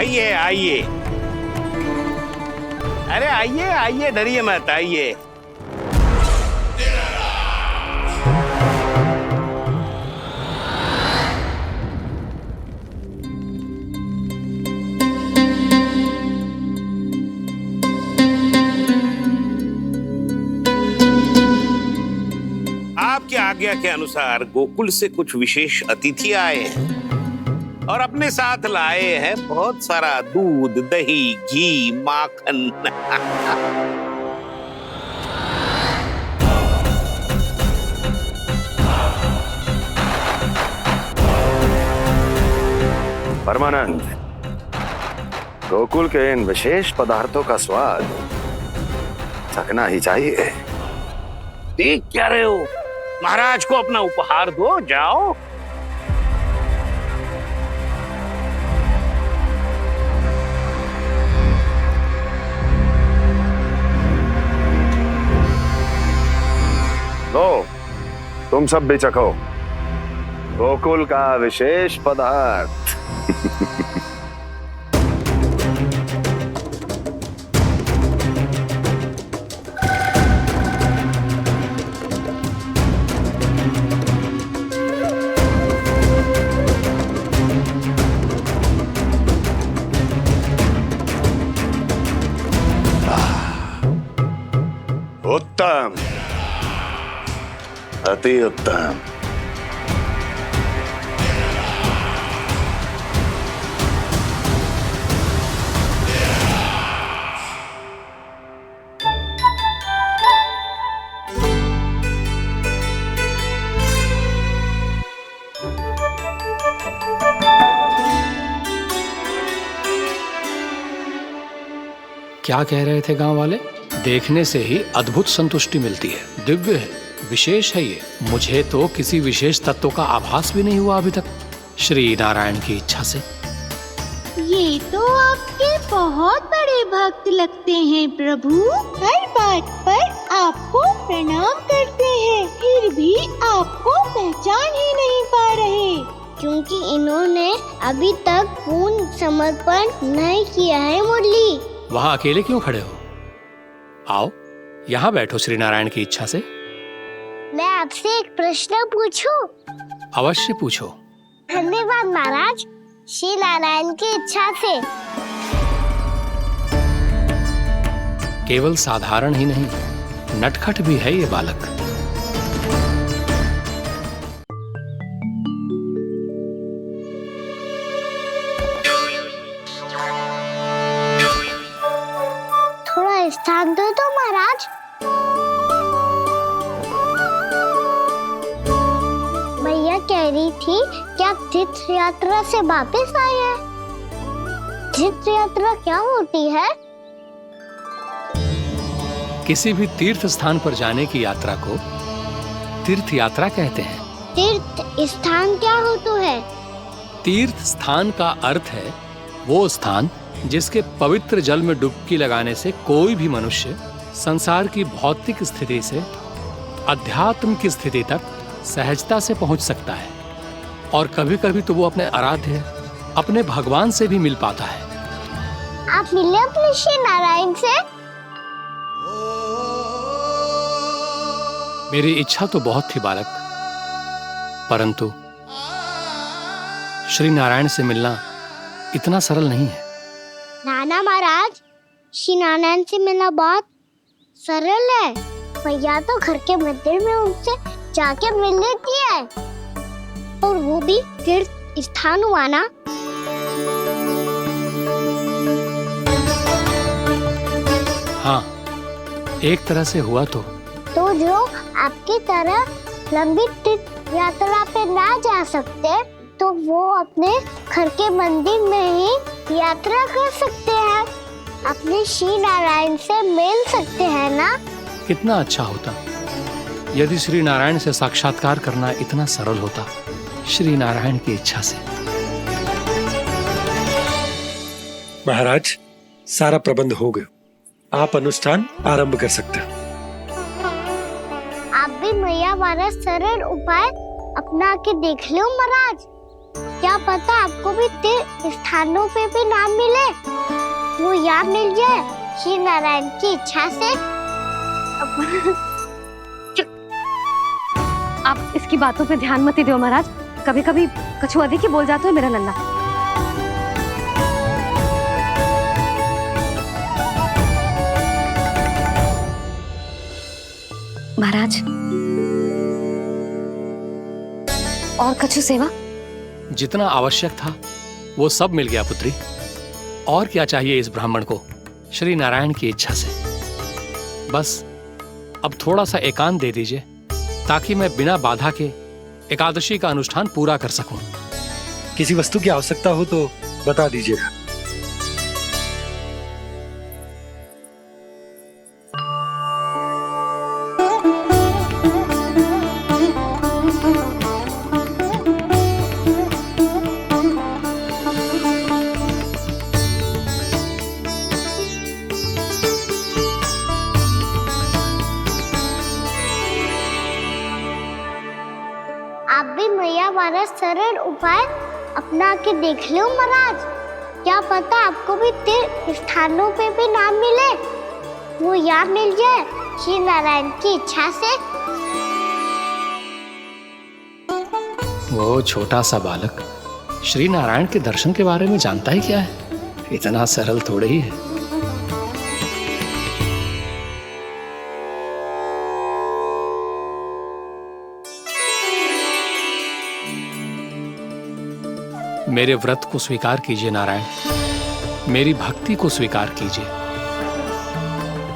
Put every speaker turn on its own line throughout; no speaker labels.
आइए आइए, अरे आइए आइए, डरिए मत, आइए। आपकी आज्ञा के अनुसार गोकुल से कुछ विशेष अतिथि आए हैं और अपने साथ लाए हैं बहुत सारा दूध, दही, घी, माखन।
परमानंद, गोकुल के इन विशेष पदार्थों का स्वाद चखना ही चाहिए।
देख क्या रहे हो, महाराज को अपना उपहार दो, जाओ।
लो, तुम सब भी चखो गोकुल का विशेष पदार्थ। उत्तम, अति उत्तम।
क्या कह रहे थे गांव वाले? देखने से ही अद्भुत संतुष्टि मिलती है, दिव्य है, विशेष है ये। मुझे तो किसी विशेष तत्व का आभास भी नहीं हुआ अभी तक, श्री नारायण की इच्छा से।
ये तो आपके बहुत बड़े भक्त लगते हैं प्रभु। हर बात पर आपको प्रणाम करते हैं, फिर भी आपको पहचान ही नहीं पा रहे,
क्योंकि इन्होंने अभी तक पूर्ण समर्पण नहीं किया है। मुरली,
वहाँ अकेले क्यों खड़े हो? आओ यहाँ बैठो श्री नारायण की इच्छा से।
मैं आपसे एक प्रश्न पूछूं?
अवश्य पूछो।
धन्यवाद महाराज, श्री नारायण की इच्छा से।
केवल साधारण ही नहीं, नटखट भी है ये बालक।
थोड़ा स्थान दो तो महाराज। भैया कह रही थी कि आप तीर्थ यात्रा से वापस आए हैं। तीर्थ यात्रा क्या होती है?
किसी भी तीर्थ स्थान पर जाने की यात्रा को तीर्थ यात्रा कहते हैं।
तीर्थ स्थान क्या होता है?
तीर्थ स्थान का अर्थ है वो स्थान जिसके पवित्र जल में डुबकी लगाने से कोई भी मनुष्य संसार की भौतिक स्थिति से अध्यात्म की स्थिति तक सहजता से पहुंच सकता है, और कभी कभी तो वो अपने आराध्य, अपने भगवान से भी मिल पाता है।
आप मिले अपने श्री नारायण से?
मेरी इच्छा तो बहुत थी बालक, परंतु श्री नारायण से मिलना इतना सरल नहीं है।
नाना महाराज, श्री नारायण से मिलना बहुत सरल है। भैया तो घर के मंदिर में उनसे जाके मिल लेती है, और वो भी तीर्थ स्थान हुआ ना।
हाँ, एक तरह से हुआ तो
जो आपकी तरह लंबी तीर्थ यात्रा पे ना जा सकते, तो वो अपने घर के मंदिर में ही यात्रा कर सकते हैं, अपने श्री नारायण से मिल सकते हैं ना।
कितना अच्छा होता यदि श्री नारायण से साक्षात्कार करना इतना सरल होता, श्री नारायण की इच्छा से।
महाराज, सारा प्रबंध हो गया, आप अनुष्ठान आरंभ कर सकते हैं।
आप भी मैया वाला सरल उपाय अपना के देख लो महाराज। क्या पता आपको भी तीर्थ स्थानों पे भी नाम मिले, वो यहाँ मिल जाए श्री नारायण की इच्छा से।
आप इसकी बातों पे ध्यान मत दो महाराज, कभी कभी कछु अधिक ही बोल जाते हो मेरा नन्ना। महाराज, और कछु सेवा?
जितना आवश्यक था वो सब मिल गया पुत्री। और क्या चाहिए इस ब्राह्मण को श्री नारायण की इच्छा से? बस अब थोड़ा सा एकांत दे दीजिए ताकि मैं बिना बाधा के एकादशी का अनुष्ठान पूरा कर सकूं।
किसी वस्तु की आवश्यकता हो तो बता दीजिएगा।
आप भी मैया वाला सरल उपाय अपना के देख लो महाराज, क्या पता आपको भी तीर्थ स्थानों पे भी नाम मिले, वो यहाँ मिल जाए श्री नारायण की इच्छा से।
वो छोटा सा बालक श्री नारायण के दर्शन के बारे में जानता ही क्या है? इतना सरल थोड़े ही है। मेरे व्रत को स्वीकार कीजिए नारायण, मेरी भक्ति को स्वीकार कीजिए,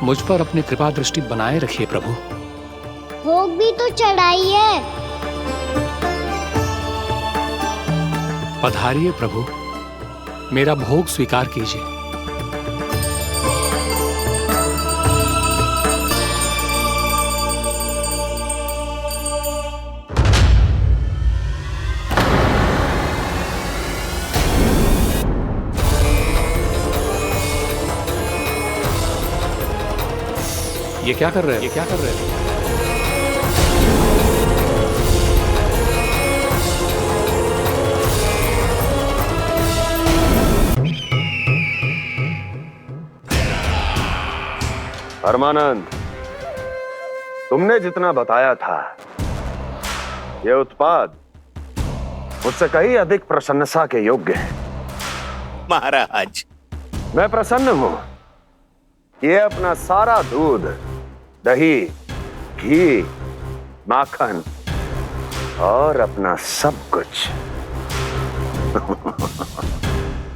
मुझ पर अपनी कृपा दृष्टि बनाए रखिए प्रभु।
भोग भी तो चढ़ाइए।
पधारिए प्रभु, मेरा भोग स्वीकार कीजिए। ये क्या कर रहे हैं? ये क्या कर रहे हैं?
परमानंद, तुमने जितना बताया था ये उत्पाद मुझसे कहीं अधिक प्रशंसा के योग्य है।
महाराज,
मैं प्रसन्न हूं। ये अपना सारा दूध, दही, घी, माखन और अपना सब कुछ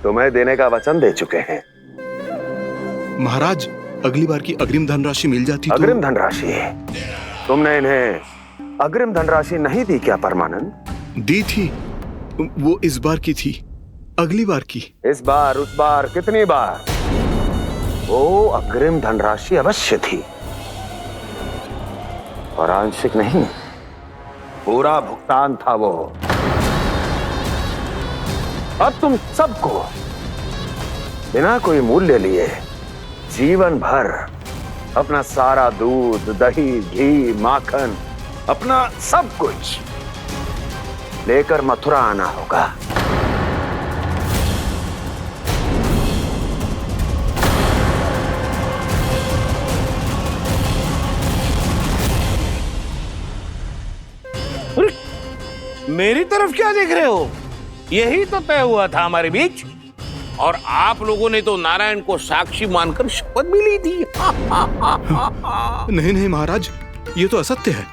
तुम्हें देने का वचन दे चुके हैं।
महाराज, अगली बार की अग्रिम धनराशि मिल जाती तो।
अग्रिम धनराशि? तुमने इन्हें अग्रिम धनराशि नहीं दी क्या परमानंद?
दी थी, वो इस बार की थी, अगली बार की।
इस बार, उस बार, कितनी बार? वो अग्रिम धनराशि अवश्य थी और आंशिक नहीं, पूरा भुगतान था वो। अब तुम सबको बिना कोई मूल्य लिए जीवन भर अपना सारा दूध, दही, घी, माखन, अपना सब कुछ लेकर मथुरा आना होगा।
मेरी तरफ क्या देख रहे हो? यही तो तय हुआ था हमारे बीच, और आप लोगों ने तो नारायण को साक्षी मानकर शपथ भी ली थी।
नहीं नहीं महाराज, ये तो असत्य है।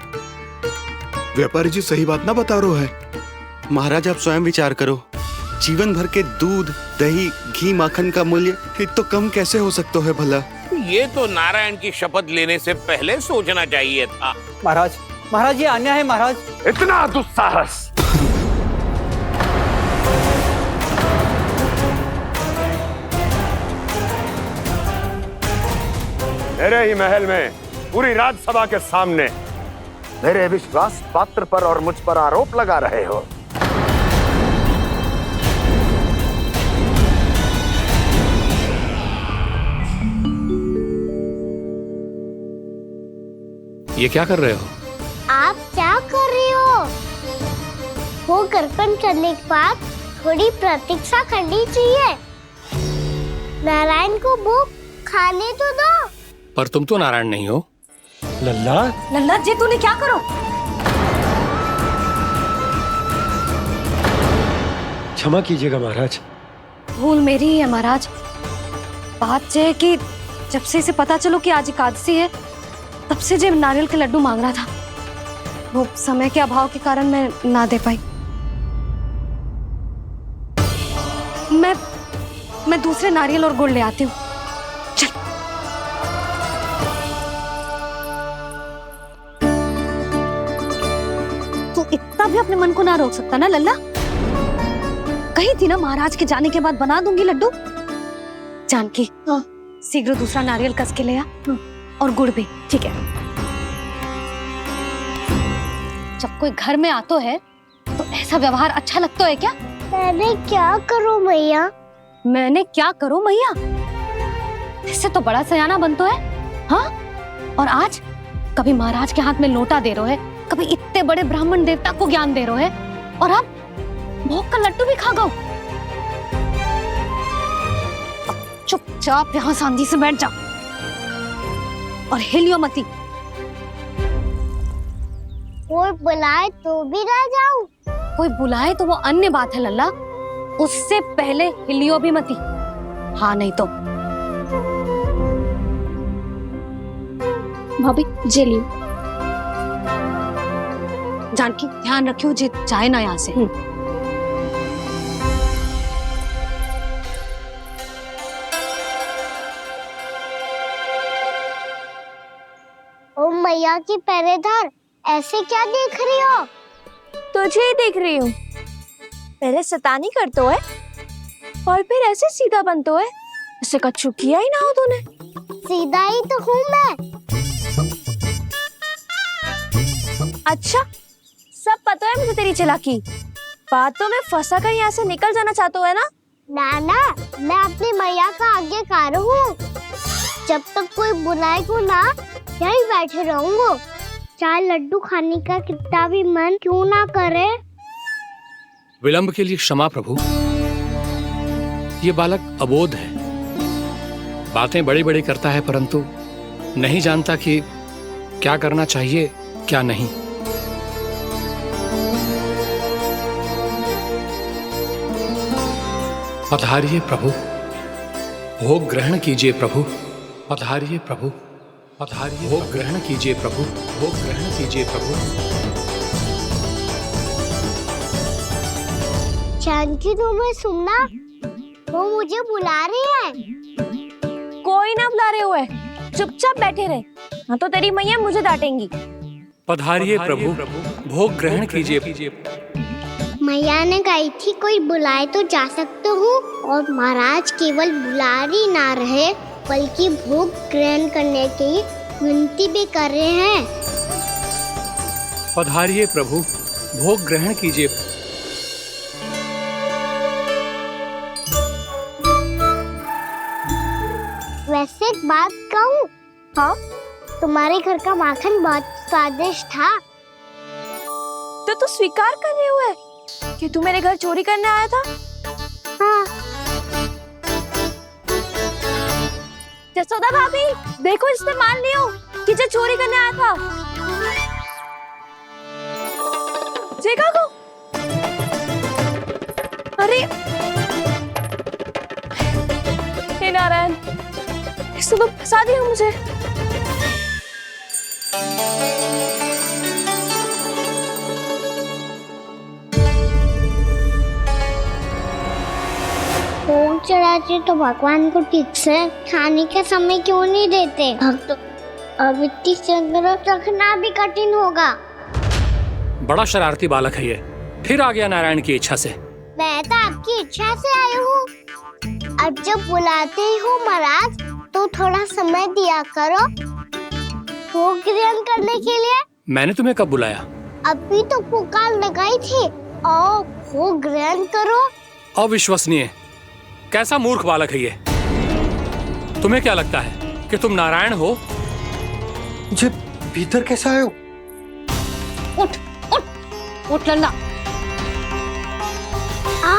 व्यापारी जी सही बात ना बता रहे हैं।
महाराज, आप स्वयं विचार करो, जीवन भर के दूध, दही, घी, माखन का मूल्य तो कम कैसे हो सकता है भला?
ये तो नारायण की शपथ लेने से पहले सोचना चाहिए था।
महाराज, महाराज ये अन्याय है महाराज।
इतना दुस्साहस! मेरे ही महल में पूरी राज्यसभा के सामने मेरे विश्वास पात्र पर और मुझ पर आरोप लगा रहे हो।
ये क्या कर रहे हो?
आप क्या कर रहे हो? वो कर्पण करने के बाद थोड़ी प्रतीक्षा करनी चाहिए। नारायण को भूख खाने तो दो।
पर तुम तो नारायण नहीं हो।
लल्ला,
लल्ला जी तूने क्या करो?
क्षमा कीजिएगा महाराज।
भूल मेरी ही है महाराज। बात यह है कि जब से इसे पता चलो कि आज एकादशी है, तब से जो नारियल के लड्डू मांग रहा था, वो समय के अभाव के कारण मैं ना दे पाई। मैं दूसरे नारियल और गुड़ ले आती हूँ। चल। तू इतना भी अपने मन को ना रोक सकता ना लल्ला? कही थी ना महाराज के जाने के बाद बना दूंगी लड्डू। जानकी, शीघ्र दूसरा नारियल कस के ले आ, और गुड़ भी। ठीक है। जब कोई घर में आतो है तो ऐसा व्यवहार अच्छा लगता है क्या?
मैंने क्या करूं मैया?
मैंने क्या करूं मैया? इससे तो बड़ा सयाना बनतो है। हाँ? और आज कभी महाराज के हाथ में लोटा दे रहे है, कभी इतने बड़े ब्राह्मण देवता को ज्ञान दे रहे है, और अब भोग का लड्डू भी खा गो। चुपचाप यहाँ शांति से बैठ जा और हिलियो मती।
कोई बुलाए तो भी ना जाऊं?
कोई बुलाए तो वो अन्य बात है लल्ला, उससे पहले हिलियो भी मती। हाँ नहीं तो। भाभी जे लियो। जानकी ध्यान रखियो जे जाए ना यहाँ से।
ओ मैया की पहरेदार, ऐसे क्या देख रही हो?
तुझे ही देख रही हूँ। पहले शैतानी करतो है और फिर ऐसे सीधा बनतो है, ऐसे कछु किया ही ना हो तूने।
सीधा ही तो हूँ मैं।
अच्छा, सब पता है मुझे तेरी चालाकी। बातों में फंसा कर यहाँ से निकल जाना चाहते हो है ना?
नाना, मैं अपनी मैया का आज्ञाकार हूँ। जब तक कोई बुलाएगा ना, यहीं बैठे रहूंगा, चाहे लड्डू खाने का कितना भी मन क्यों ना करे।
विलंब के लिए क्षमा प्रभु। ये बालक अबोध है, बातें बड़ी बड़ी करता है, परंतु नहीं जानता कि क्या करना चाहिए क्या नहीं। पधारिए प्रभु, भोग ग्रहण कीजिए प्रभु। पधारिए प्रभु, पधारिए। भोग ग्रहण कीजिए प्रभु, भोग ग्रहण कीजिए प्रभु।
जानकी, तुम्हें सुनना? वो मुझे बुला रही है।
कोई ना बुला रहे हुए, चुपचाप बैठे रहे, हाँ तो तेरी मैया मुझे डांटेंगी।
पधारिए प्रभु, भोग ग्रहण कीजिए।
मैया ने कही थी कोई बुलाए तो जा सकते हूँ, और महाराज केवल बुला ही ना रहे बल्कि भोग ग्रहण करने की विनती भी कर रहे हैं।
पधारिए प्रभु, भोग ग्रहण कीजिए।
वैसे एक बात कहूँ?
हाँ?
तुम्हारे घर का माखन बहुत स्वादिष्ट था।
तो तू स्वीकार कर रहे हुए कि तू मेरे घर चोरी करने आया था?
हाँ।
जसोदा भाभी, देखो इसने मान लियो कि जो चोरी करने आया था। देखा को? अरे हे नारायण, इसने तो फंसा दिया मुझे।
भोग चढ़ाते तो भगवान को ठीक से खाने का समय क्यों नहीं देते? भक्त अब इतनी संग्रह रखना भी कठिन होगा।
बड़ा शरारती बालक है ये, फिर आ गया नारायण की इच्छा से।
मैं तो आपकी इच्छा से आई हूँ। अब जब बुलाते ही हो महाराज, तो थोड़ा समय दिया करो भोग ग्रहण करने के लिए।
मैंने तुम्हें कब बुलाया?
अभी तो पुकार लगाई थी, आओ भोग ग्रहण करो।
अविश्वसनीय, कैसा मूर्ख बालक है ये। तुम्हें क्या लगता है कि तुम नारायण हो?
मुझे भीतर कैसा आए हो?
उठ उठ उठ लल्ला।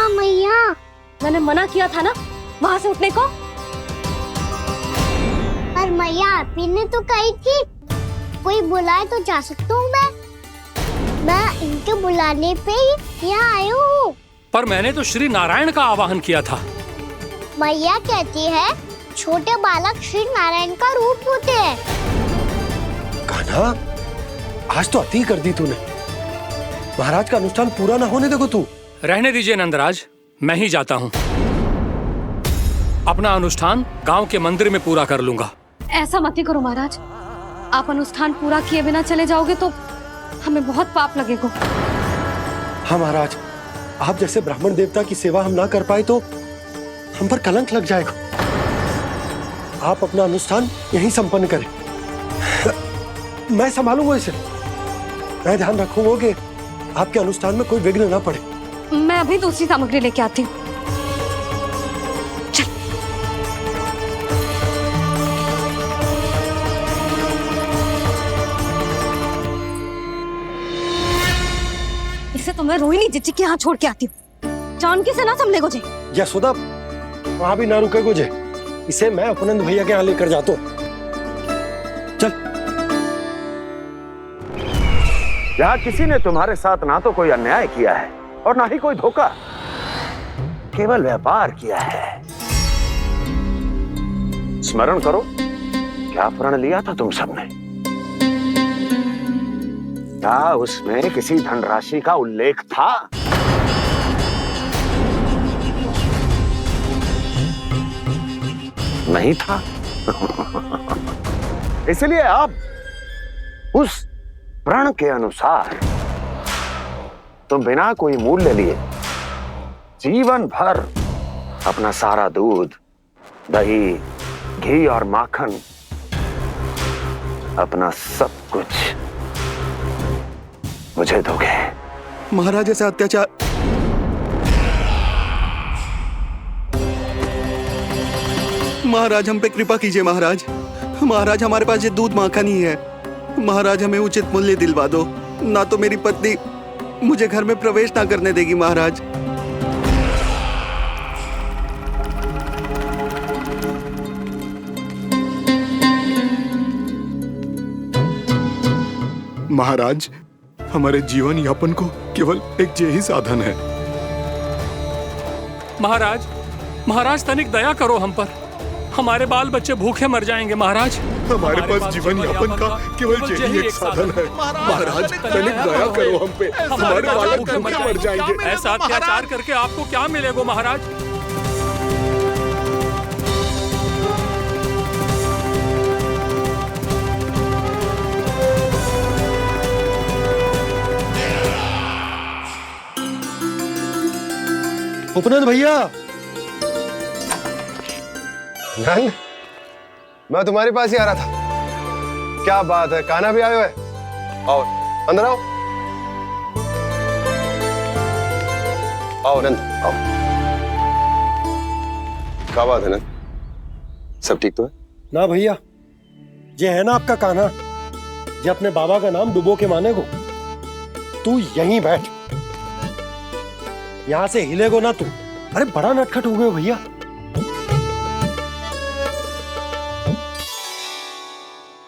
मैया मैया।
मैंने मना किया था ना वहाँ से उठने को।
पर मैया आपी ने तो कही थी कोई बुलाए तो जा सकता हूँ मैं इनके बुलाने पे ही यहाँ आई हूँ।
पर मैंने तो श्री नारायण का आवाहन किया था।
मैया कहती है छोटे बालक श्री नारायण का रूप होते हैं।
कान्हा, आज तो अति कर दी तूने। महाराज का अनुष्ठान पूरा ना होने देखो तू।
रहने दीजिए नंदराज, मैं ही जाता हूँ। अपना अनुष्ठान गांव के मंदिर में पूरा कर लूंगा।
ऐसा मत ही करो महाराज, आप अनुष्ठान पूरा किए बिना चले जाओगे तो हमें बहुत पाप लगेगा।
हाँ महाराज, आप जैसे ब्राह्मण देवता की सेवा हम ना कर पाए तो हम पर कलंक लग जाएगा। आप अपना अनुष्ठान यहीं संपन्न करें, मैं संभालूंगा इसे। मैं ध्यान रखूंगा कि आपके अनुष्ठान में कोई विघ्न ना पड़े।
मैं अभी दूसरी सामग्री लेके आती हूँ। इसे तो मैं रोहिणी जीजी के यहाँ छोड़ के आती हूँ। जानकी से ना संभले गुजे।
यशोदा, वहां भी ना रुके गुजे। इसे मैं अपनंद भैया के यहाँ लेकर जाता हूँ। चल।
यहाँ किसी ने तुम्हारे साथ ना तो कोई अन्याय किया है और ना ही कोई धोखा, केवल व्यापार किया है। स्मरण करो, क्या प्रण लिया था तुम सबने? क्या उसमें किसी धनराशि का उल्लेख था? नहीं था। इसलिए अब उस प्रण के अनुसार तुम बिना कोई मूल्य लिए जीवन भर अपना सारा दूध, दही, घी और माखन, अपना सब कुछ मुझे दोगे।
महाराज ऐसा अत्याचार। महाराज हम पे कृपा कीजिए महाराज। महाराज हमारे पास ये दूध माखन ही है। महाराज हमें उचित मूल्य दिलवा दो, ना तो मेरी पत्नी मुझे घर में प्रवेश ना करने देगी। महाराज
महाराज, हमारे जीवन यापन को केवल एक यही साधन है।
महाराज, महाराज तनिक दया करो हम पर। हमारे बाल बच्चे भूखे मर जाएंगे महाराज।
हमारे पास जीवन यापन का केवल यही एक साधन है। महाराज तनिक दया करो हम पे, हमारे बालक भूखे मर जाएंगे।
ऐसा अत्याचार करके आपको क्या मिलेगा महाराज?
उपनंद भैया।
नंद, मैं तुम्हारे पास ही आ रहा था। क्या बात है, कान्हा भी आयो है? आओ अंदर आओ। आओ नंद आओ। क्या बात है नंद, सब ठीक तो है?
ना भैया, ये है ना आपका कान्हा, ये अपने बाबा का नाम डुबो के माने को। तू यहीं बैठ, यहां से हिलेगो ना तू। अरे बड़ा नटखट हो गए भैया।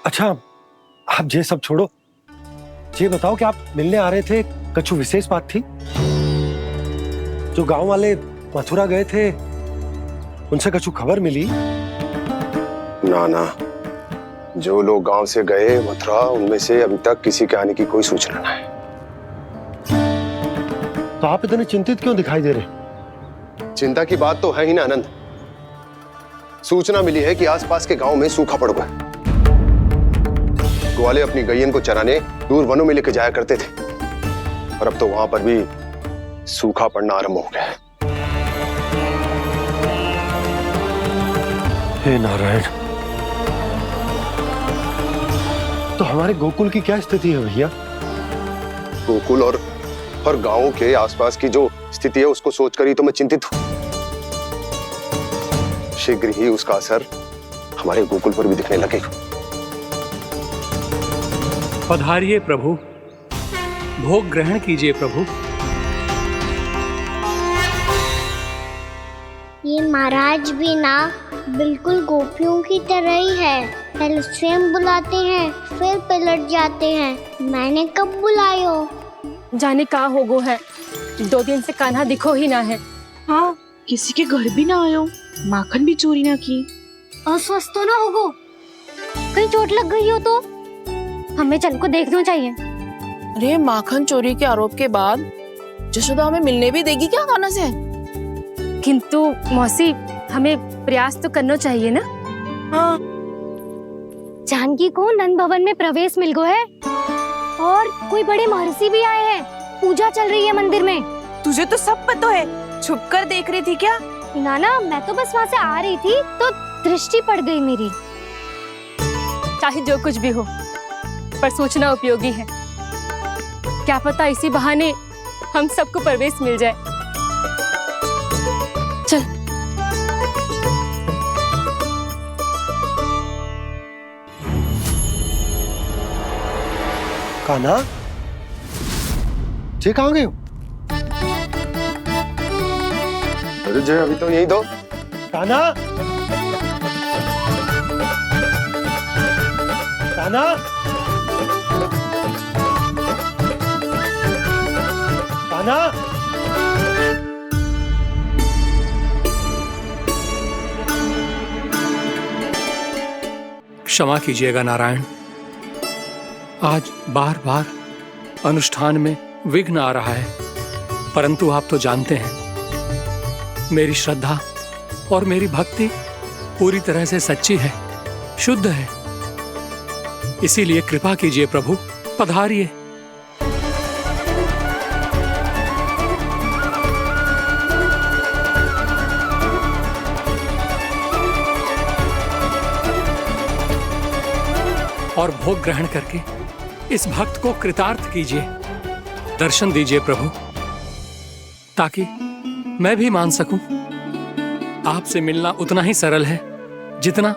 अच्छा, आप ये सब छोड़ो, ये बताओ कि आप मिलने आ रहे थे, कछु विशेष बात थी? जो गांव वाले मथुरा गए थे, उनसे कछु खबर मिली?
ना ना, जो लोग गांव से गए मथुरा, उनमें से अभी तक किसी के आने की कोई सूचना नहीं।
तो आप इतने चिंतित क्यों दिखाई दे रहे?
चिंता की बात तो है ही ना आनंद। सूचना मिली है कि आसपास के गांव में सूखा पड़ गया। ग्वाले अपनी गैयन को चराने दूर वनों में लेकर जाया करते थे, और अब तो वहां पर भी सूखा पड़ना आरंभ हो गया है।
हे नारायण, तो हमारे गोकुल की क्या स्थिति है भैया?
गोकुल और गांवों के आसपास की जो स्थिति है उसको सोचकर ही तो मैं चिंतित हूं। शीघ्र ही उसका असर हमारे गोकुल पर भी दिखने लगेगा।
पधारिए प्रभु, भोग ग्रहण कीजिए प्रभु।
लेकिन महाराज भी ना बिल्कुल गोपियों की तरह ही है। पहले स्वयं बुलाते हैं, फिर पलट जाते हैं। मैंने कब बुलाई हो?
जाने कहाँ हो गो है, 2 दिन से कान्हा दिखो ही ना है।
हाँ, किसी के घर भी ना आयो, माखन भी चोरी ना की।
अस्वस्थ तो ना होगो, कहीं चोट लग गई हो तो हमें चल को देखना चाहिए।
अरे माखन चोरी के आरोप के बाद जशोदा हमें मिलने भी देगी क्या कान्हा से?
किंतु मौसी, हमें प्रयास तो करना चाहिए ना।
हाँ।
जानकी को नंद भवन में प्रवेश मिल गो है और कोई बड़े महर्षि भी आए हैं। पूजा चल रही है मंदिर में।
तुझे तो सब पता है, छुप कर देख रही थी क्या?
ना, मैं तो बस वहाँ से आ रही थी तो दृष्टि पड़ गई मेरी।
चाहे जो कुछ भी हो, पर सोचना उपयोगी है। क्या पता इसी बहाने हम सबको प्रवेश मिल जाए। चल।
कान्हा, जे कहाँ गए हो?
अरे जय, अभी तो यही दो।
कान्हा, कान्हा, कान्हा।
क्षमा कीजिएगा नारायण, आज बार बार अनुष्ठान में विघ्न आ रहा है, परंतु आप तो जानते हैं मेरी श्रद्धा और मेरी भक्ति पूरी तरह से सच्ची है, शुद्ध है। इसीलिए कृपा कीजिए प्रभु, पधारिए। और भोग ग्रहण करके इस भक्त को कृतार्थ कीजिए। दर्शन दीजिए प्रभु, ताकि मैं भी मान सकूं। आपसे मिलना उतना ही सरल है जितना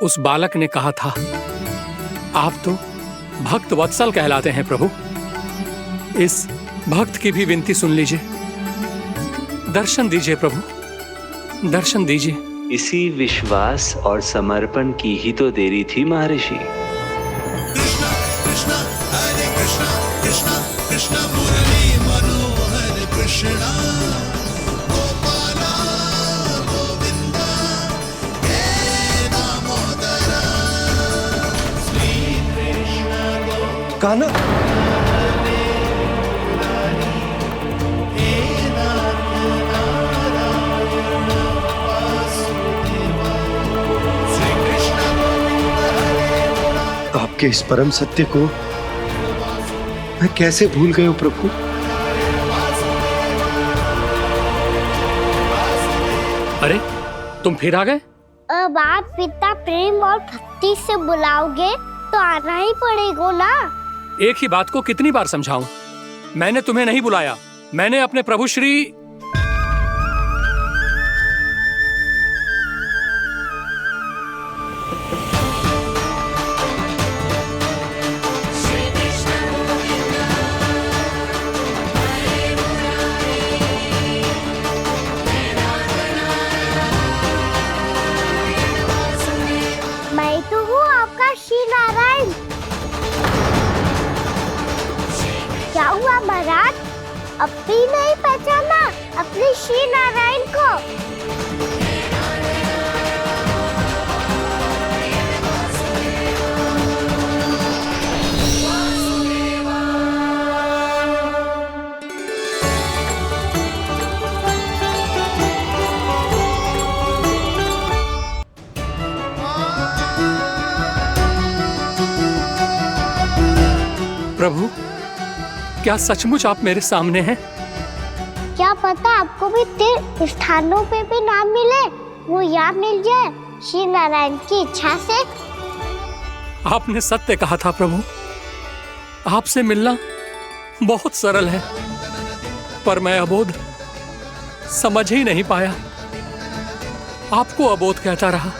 उस बालक ने कहा था। आप तो भक्त वत्सल कहलाते हैं प्रभु। इस भक्त की भी विनती सुन लीजिए। दर्शन दीजिए प्रभु, दर्शन दीजिए।
इसी विश्वास और समर्पण की ही तो देरी थी महर्षि।
कृष्णा कृष्णा हरे कृष्णा, कृष्णा कृष्णा मुरली मनोहर कृष्णा, गोपाला गोविंदा हे दामोदरा, श्री कृष्ण
कान्हा, आपके इस परम सत्य को मैं कैसे भूल गया हूं प्रभु।
अरे तुम फिर आ गए?
अब आप पिता प्रेम और भक्ति से बुलाओगे तो आना ही पड़ेगा ना।
एक ही बात को कितनी बार समझाऊं? मैंने तुम्हें नहीं बुलाया, मैंने अपने प्रभु श्री
मैं तो हूँ आपका श्री नारायण। क्या हुआ महाराज, अब भी नहीं पहचाना अपने श्री नारायण को?
प्रभु, क्या सचमुच आप मेरे सामने हैं?
क्या पता आपको भी तीर्थ स्थानों पे भी नाम मिले, वो यहाँ मिल जाए श्री नारायण की इच्छा से।
आपने सत्य कहा था प्रभु, आपसे मिलना बहुत सरल है, पर मैं अबोध समझ ही नहीं पाया। आपको अबोध कहता रहा।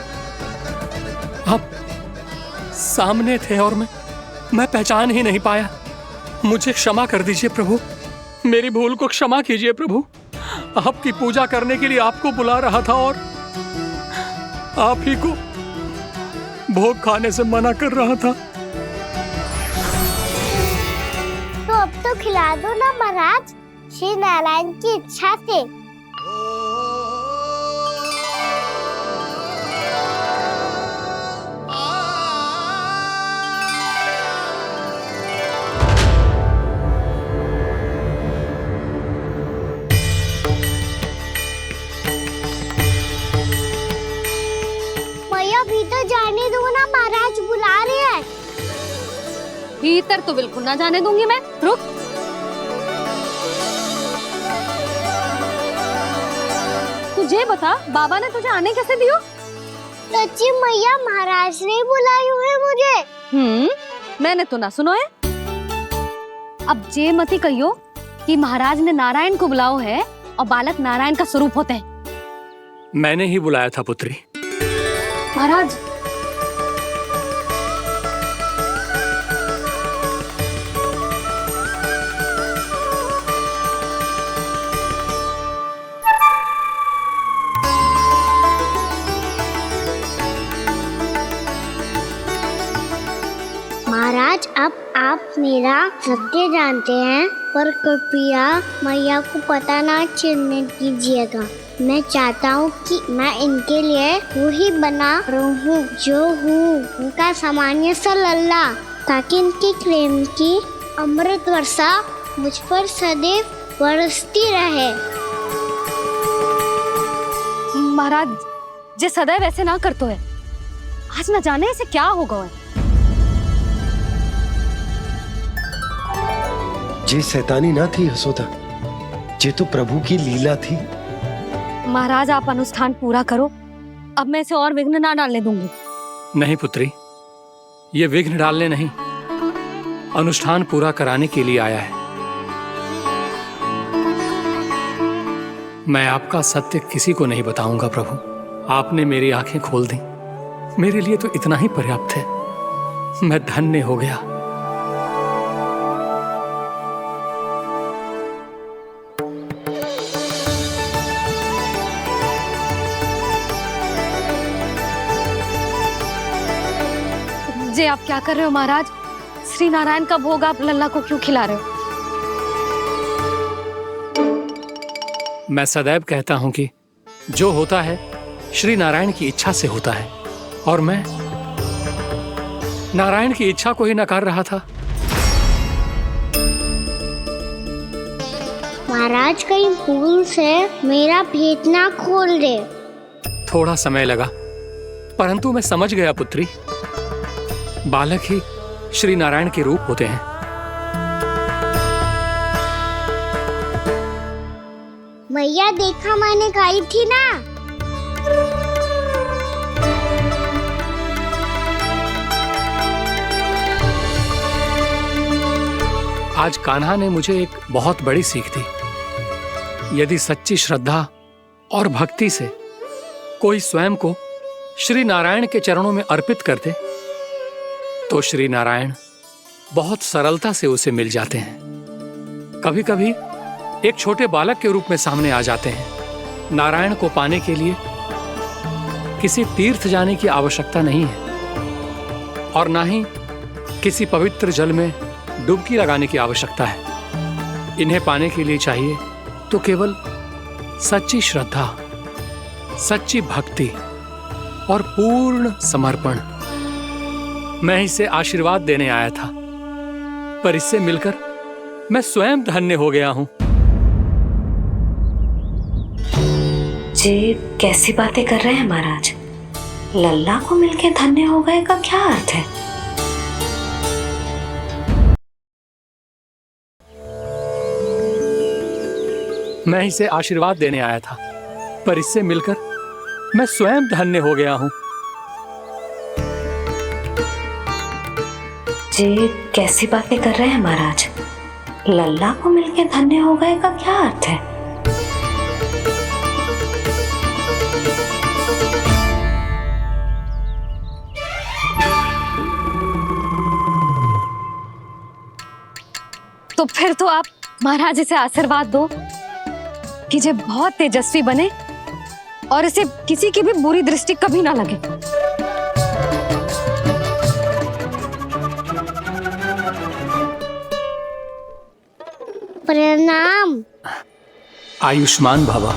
आप सामने थे और मैं पहचान ही नहीं पाया। मुझे क्षमा कर दीजिए प्रभु, मेरी भूल को क्षमा कीजिए प्रभु। आपकी पूजा करने के लिए आपको बुला रहा था और आप ही को भोग खाने से मना कर रहा था।
तो अब तो खिला दो ना महाराज, श्री नारायण की इच्छा से। मैया भीतर जाने दो ना, महाराज बुला रहे हैं।
भीतर तो बिल्कुल ना जाने दूंगी मैं। रुक। तुझे बता, बाबा ने तुझे आने कैसे दियो?
सच्ची मैया, महाराज ने बुलाई हुई मुझे।
मैंने तो ना सुनो है। अब जे मती कहियो कि महाराज ने नारायण को बुलाओ है और बालक नारायण का स्वरूप होते हैं।
मैंने ही बुलाया था पुत्री।
महाराज,
महाराज, अब आप मेरा सत्य जानते हैं, पर कृपया मैया को पता ना चलने दीजिएगा। मैं चाहता हूँ कि मैं इनके लिए वही बना रहूँ जो हूँ, उनका सामान्य सा लल्ला, ताकि इनके प्रेम की अमृत वर्षा मुझ पर सदैव बरसती रहे।
महाराज, जे सदैव ऐसे ना करतो है, आज न जाने इसे क्या होगा है।
जे शैतानी ना थी यशोदा, जे तो प्रभु की लीला थी।
महाराज, आप अनुष्ठान पूरा करो, अब मैं इसे और विघ्न ना डालने दूंगी।
नहीं पुत्री, ये विघ्न डालने नहीं, अनुष्ठान पूरा कराने के लिए आया है। मैं आपका सत्य किसी को नहीं बताऊंगा प्रभु। आपने मेरी आंखें खोल दी, मेरे लिए तो इतना ही पर्याप्त है। मैं धन्य हो गया।
जे आप क्या कर रहे हो महाराज? श्री नारायण का भोग आप लल्ला को क्यों खिला रहे हो?
मैं सदैव कहता हूं कि जो होता है श्री नारायण की इच्छा से होता है, और मैं नारायण की इच्छा को ही नकार रहा था।
महाराज, कहीं भूल से मेरा भेद ना खोल दे।
थोड़ा समय लगा, परंतु मैं समझ गया पुत्री। बालक ही श्री नारायण के रूप होते हैं।
मैया, देखा मैंने कही थी ना।
आज कान्हा ने मुझे एक बहुत बड़ी सीख दी। यदि सच्ची श्रद्धा और भक्ति से कोई स्वयं को श्री नारायण के चरणों में अर्पित कर दे, तो श्री नारायण बहुत सरलता से उसे मिल जाते हैं। कभी कभी एक छोटे बालक के रूप में सामने आ जाते हैं। नारायण को पाने के लिए किसी तीर्थ जाने की आवश्यकता नहीं है, और ना ही किसी पवित्र जल में डुबकी लगाने की आवश्यकता है। इन्हें पाने के लिए चाहिए तो केवल सच्ची श्रद्धा, सच्ची भक्ति और पूर्ण समर्पण। मैं इसे आशीर्वाद देने आया था, पर इससे मिलकर मैं स्वयं धन्य हो गया हूं।
जी, कैसी बातें कर रहे हैं महाराज? लल्ला को मिलके धन्य हो गए का क्या अर्थ है?
मैं इसे आशीर्वाद देने आया था, पर इससे मिलकर मैं स्वयं धन्य हो गया हूं।
जी, कैसी बातें कर रहे हैं महाराज? लल्ला को मिलके धन्य हो गए का क्या अर्थ है?
तो फिर तो आप महाराज इसे आशीर्वाद दो कि ये बहुत तेजस्वी बने और इसे किसी की भी बुरी दृष्टि कभी ना लगे।
प्रणाम।
आयुष्मान भव।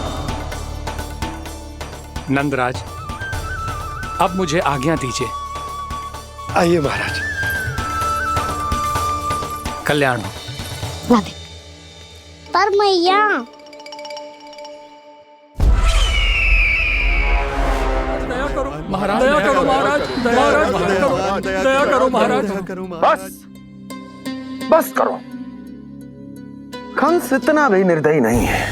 नंदराज, अब मुझे आज्ञा दीजिए।
आइए महाराज।
कल्याण हो।
पर मैया,
महाराज दया करो, महाराज दया करो, महाराज।
बस करो। कंस इतना भी निर्दयी नहीं है।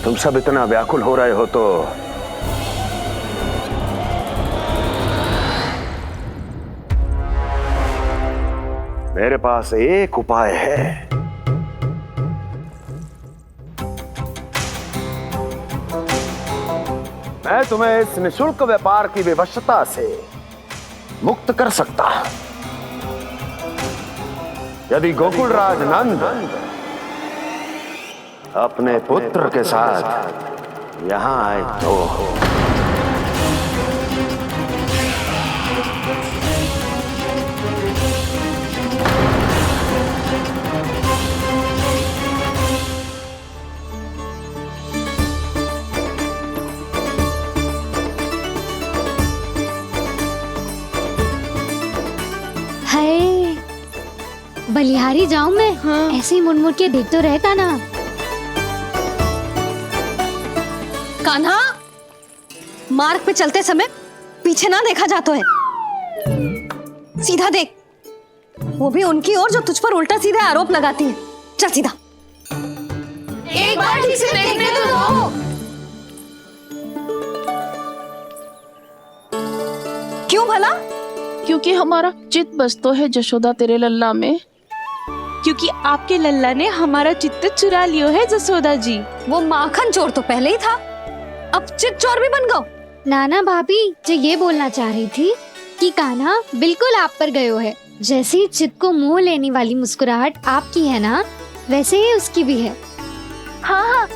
तुम सब इतना व्याकुल हो रहे हो तो मेरे पास एक उपाय है। मैं तुम्हें इस निशुल्क व्यापार की विवशता से मुक्त कर सकता हूं। यदि गोकुलराज नंद अपने पुत्र के साथ यहां आए तो
बलिहारी जाऊं मैं? हाँ। ऐसे ही मुड़ के देख तो रहता ना।
कान्हा, मार्ग पे चलते समय पीछे ना देखा जाता है, सीधा देख। वो भी उनकी ओर जो तुझ पर उल्टा सीधा आरोप लगाती है। चल सीधा।
एक बार ठीक से देखने तो दो।
क्यों भला?
क्योंकि हमारा चित्त बसतो है जशोदा तेरे लल्ला में।
क्योंकि आपके लल्ला ने हमारा चित्त चुरा लियो है जसोदा जी।
वो माखन चोर तो पहले ही था, अब चित्त चोर भी बन गो।
नाना भाभी जो ये बोलना चाह रही थी कि कान्हा बिल्कुल आप पर गयो है। जैसे ही चित्त को मोह लेने वाली मुस्कुराहट आपकी है ना, वैसे ही उसकी भी है।
हाँ हाँ,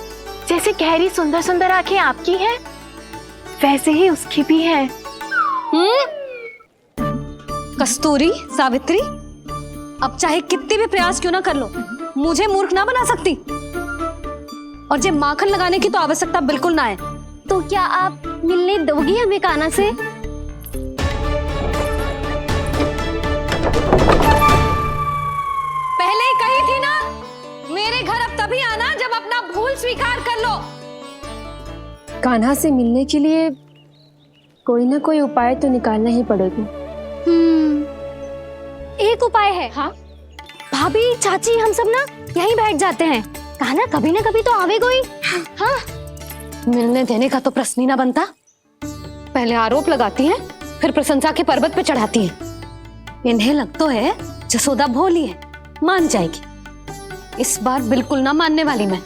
जैसे गहरी सुंदर सुंदर आंखें आपकी हैं, वैसे ही उसकी भी है।
कस्तूरी, सावित्री, अब चाहे कितने भी प्रयास क्यों ना कर लो, मुझे मूर्ख ना बना सकती। और जे माखन लगाने की तो आवश्यकता बिल्कुल ना है।
तो क्या आप मिलने दोगी हमें कान्हा से?
पहले ही कही थी ना, मेरे घर अब तभी आना जब अपना भूल स्वीकार कर लो।
कान्हा से मिलने के लिए कोई ना कोई उपाय तो निकालना ही पड़ेगा।
एक उपाय है। हाँ? भाभी, चाची, हम सब ना यहीं बैठ जाते हैं। कान्हा कभी ना कभी तो आवेगा ही। हाँ?
मिलने देने का तो प्रश्न ही ना बनता। पहले आरोप लगाती हैं, फिर प्रशंसा के पर्वत पे चढ़ाती हैं। इन्हें लगता है जसोदा भोली है, मान जाएगी। इस बार बिल्कुल ना मानने वाली मैं।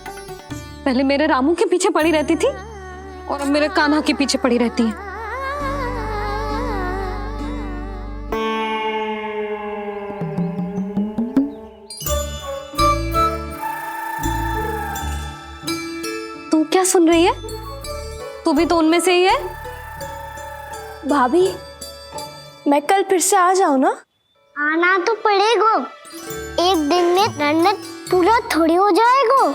पहले मेरे रामू के पीछे पड़ी रहती थी और अब मेरे कान्हा के पीछे पड़ी रहती है। तू क्या सुन रही है? तू भी तो उनमें से ही है।
भाभी, मैं कल फिर से आ जाऊं ना?
आना तो पड़ेगा। एक दिन में रन्नत पूरा थोड़ी हो जाएगा।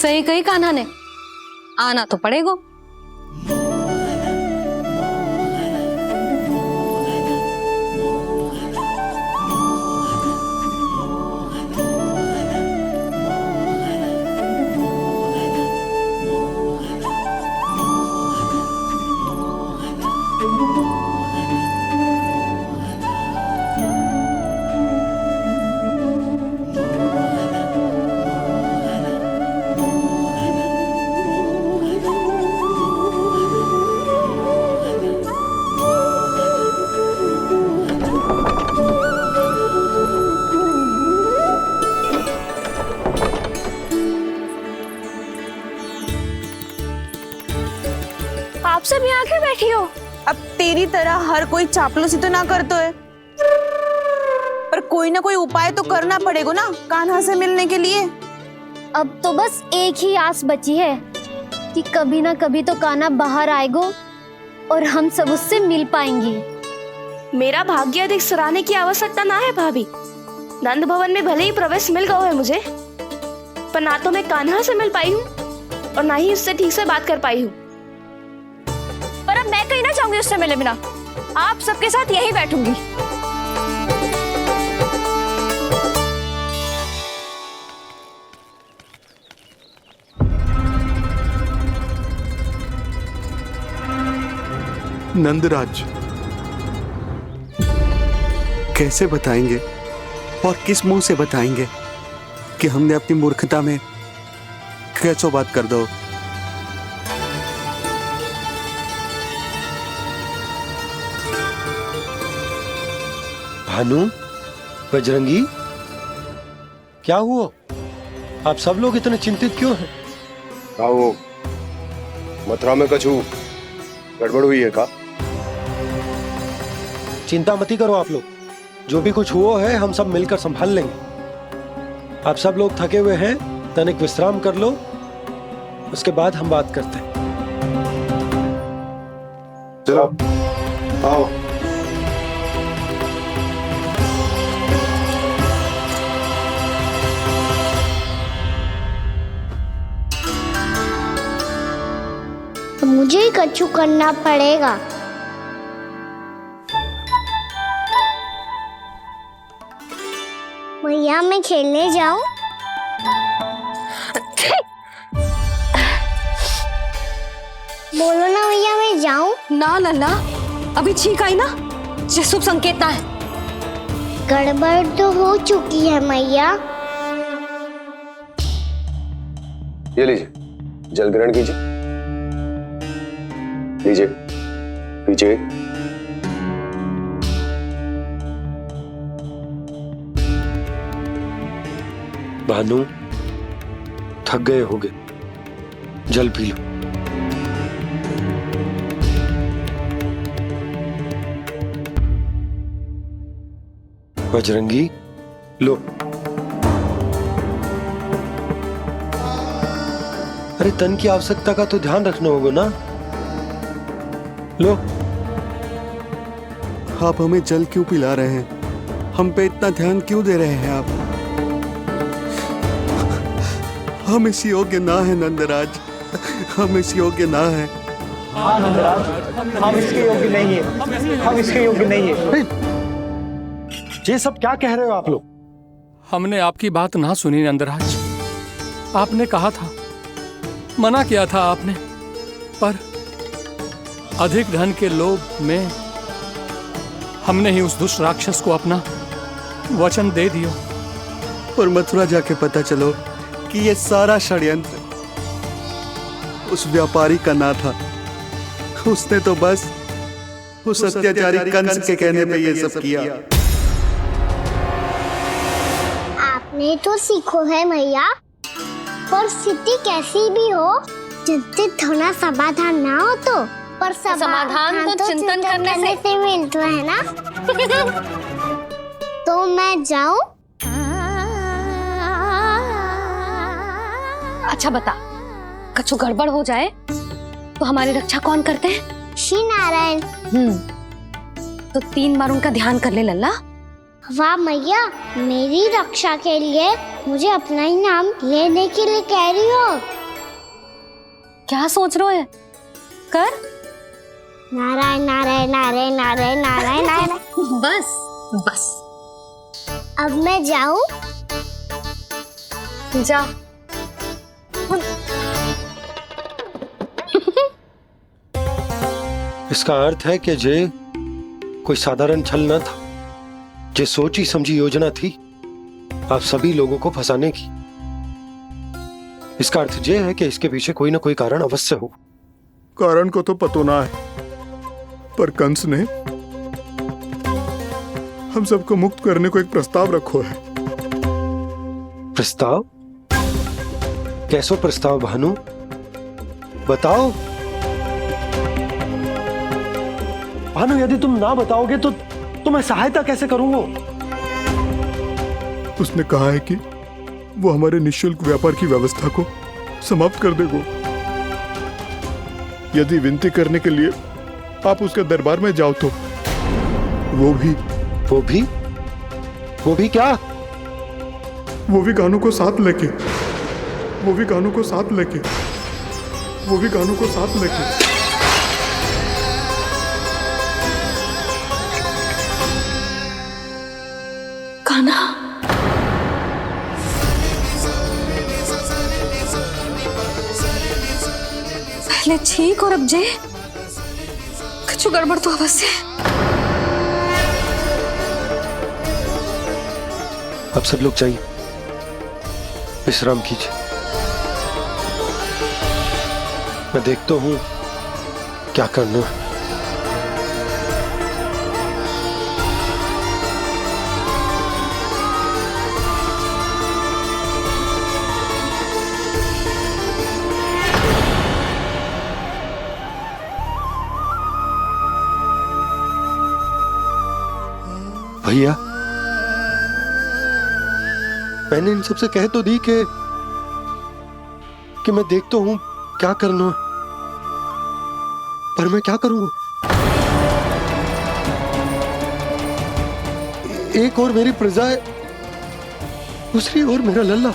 सही कही कान्हा ने, आना तो पड़ेगा।
आप सब यहाँ क्यों बैठी हो? अब तेरी तरह हर कोई चापलूसी तो ना करता है, पर
कोई ना कोई उपाय तो करना पड़ेगा ना कान्हा से मिलने के लिए।
अब तो बस एक ही आस बची है कि कभी ना कभी तो कान्हा बाहर आएगा और हम सब उससे मिल पाएंगे।
मेरा भाग्य अधिक सराहने की आवश्यकता ना है भाभी। नंद भवन में भले ही प्रवेश मिल गया है मुझे, पर ना तो मैं कान्हा से मिल पाई हूँ और ना ही उससे ठीक से बात कर पाई हूँ। पर अब मैं कहीं ना जाऊंगी उससे मिले बिना, आप सबके साथ यहीं बैठूंगी।
नंदराज, कैसे बताएंगे और किस मुंह से बताएंगे कि हमने अपनी मूर्खता में कैसो बात कर दो।
भानु, बजरंगी, क्या हुआ? आप सब लोग इतने चिंतित क्यों हैं?
क्या हो? मथुरा में कछु गड़बड़ हुई है का?
चिंता मत करो आप लोग, जो भी कुछ हुआ है हम सब मिलकर संभाल लेंगे। आप सब लोग थके हुए हैं, तनिक विश्राम कर लो, उसके बाद हम बात करते हैं।
चलो आओ।
तो मुझे ही कछु करना पड़ेगा। भैया मैं खेलने जाऊं? बोलो ना भैया मैं जाऊं?
ना लल्ला, अभी छींक आई ना, ये शुभ संकेत ना है।
गड़बड़ तो हो चुकी है मैया।
ये लीजिए, जल ग्रहण कीजिए। लीजिए, पीछे।
भानु, थक गए होगे, जल पी लो। बजरंगी, लो। अरे तन की आवश्यकता का तो ध्यान रखना होगा ना, लो।
आप हमें जल क्यों पिला रहे हैं? हम पे इतना ध्यान क्यों दे रहे हैं आप? हम इस योग्य ना है नंदराज, हम इस योग्य ना है।
हाँ नंदराज, हम इसके योग्य नहीं है, हम इसके योग्य नहीं है।
ये सब क्या कह रहे हो आप लोग?
हमने आपकी बात ना सुनी नंदराज। आपने कहा था, मना किया था आपने, पर अधिक धन के लोभ में हमने ही उस दुष्ट राक्षस को अपना वचन दे दिया।
और मथुरा जाके पता चलो कि ये सारा षड्यंत्र उस व्यापारी का ना था। उसने तो बस उस अत्याचारी कंस के कहने पे ये सब किया।
आपने तो सीखो है भैया, पर स्थिति कैसी भी हो, चिंतित होना समाधान ना हो तो, पर
समाधान तो चिंतन करने से
मिलता है ना। तो मैं जाऊं?
अच्छा बता, कछु गड़बड़ हो जाए तो हमारी रक्षा कौन करते हैं?
श्री नारायण।
तो 3 बार उनका ध्यान कर ले लल्ला।
वाह मैया, मेरी रक्षा के लिए मुझे अपना ही नाम लेने के लिए कह रही हो?
क्या सोच रहे हो? कर।
नारायण नारायण नारायण नारायण नारायण नारायण।
बस बस।
अब मैं जाऊं?
जा।
इसका अर्थ है कि जे कोई साधारण छल न था, जे सोची समझी योजना थी आप सभी लोगों को फंसाने की। इसका अर्थ ये है कि इसके पीछे कोई ना कोई कारण अवश्य हो।
कारण को तो पतो ना है, पर कंस ने हम सबको मुक्त करने को एक प्रस्ताव रखो है।
प्रस्ताव? कैसो प्रस्ताव भानु, बताओ। भानु, यदि तुम ना बताओगे तो मैं सहायता कैसे करूंगा?
उसने कहा है कि वो हमारे निःशुल्क व्यापार की व्यवस्था को समाप्त कर देगा। यदि विनती करने के लिए आप उसके दरबार में जाओ तो वो भी क्या? वो भी गानों को साथ लेके
कान्हा, पहले ठीक और अब जे कुछ गड़बड़ तो अवश्य है।
अब सब लोग जाइए, विश्राम कीजिए। मैं देखता हूं क्या करना है। भैया, मैंने इन सबसे कह तो दी कि मैं देखता हूं क्या करना है, पर मैं क्या करूंगा? एक और मेरी प्रजा है, दूसरी ओर मेरा लल्ला।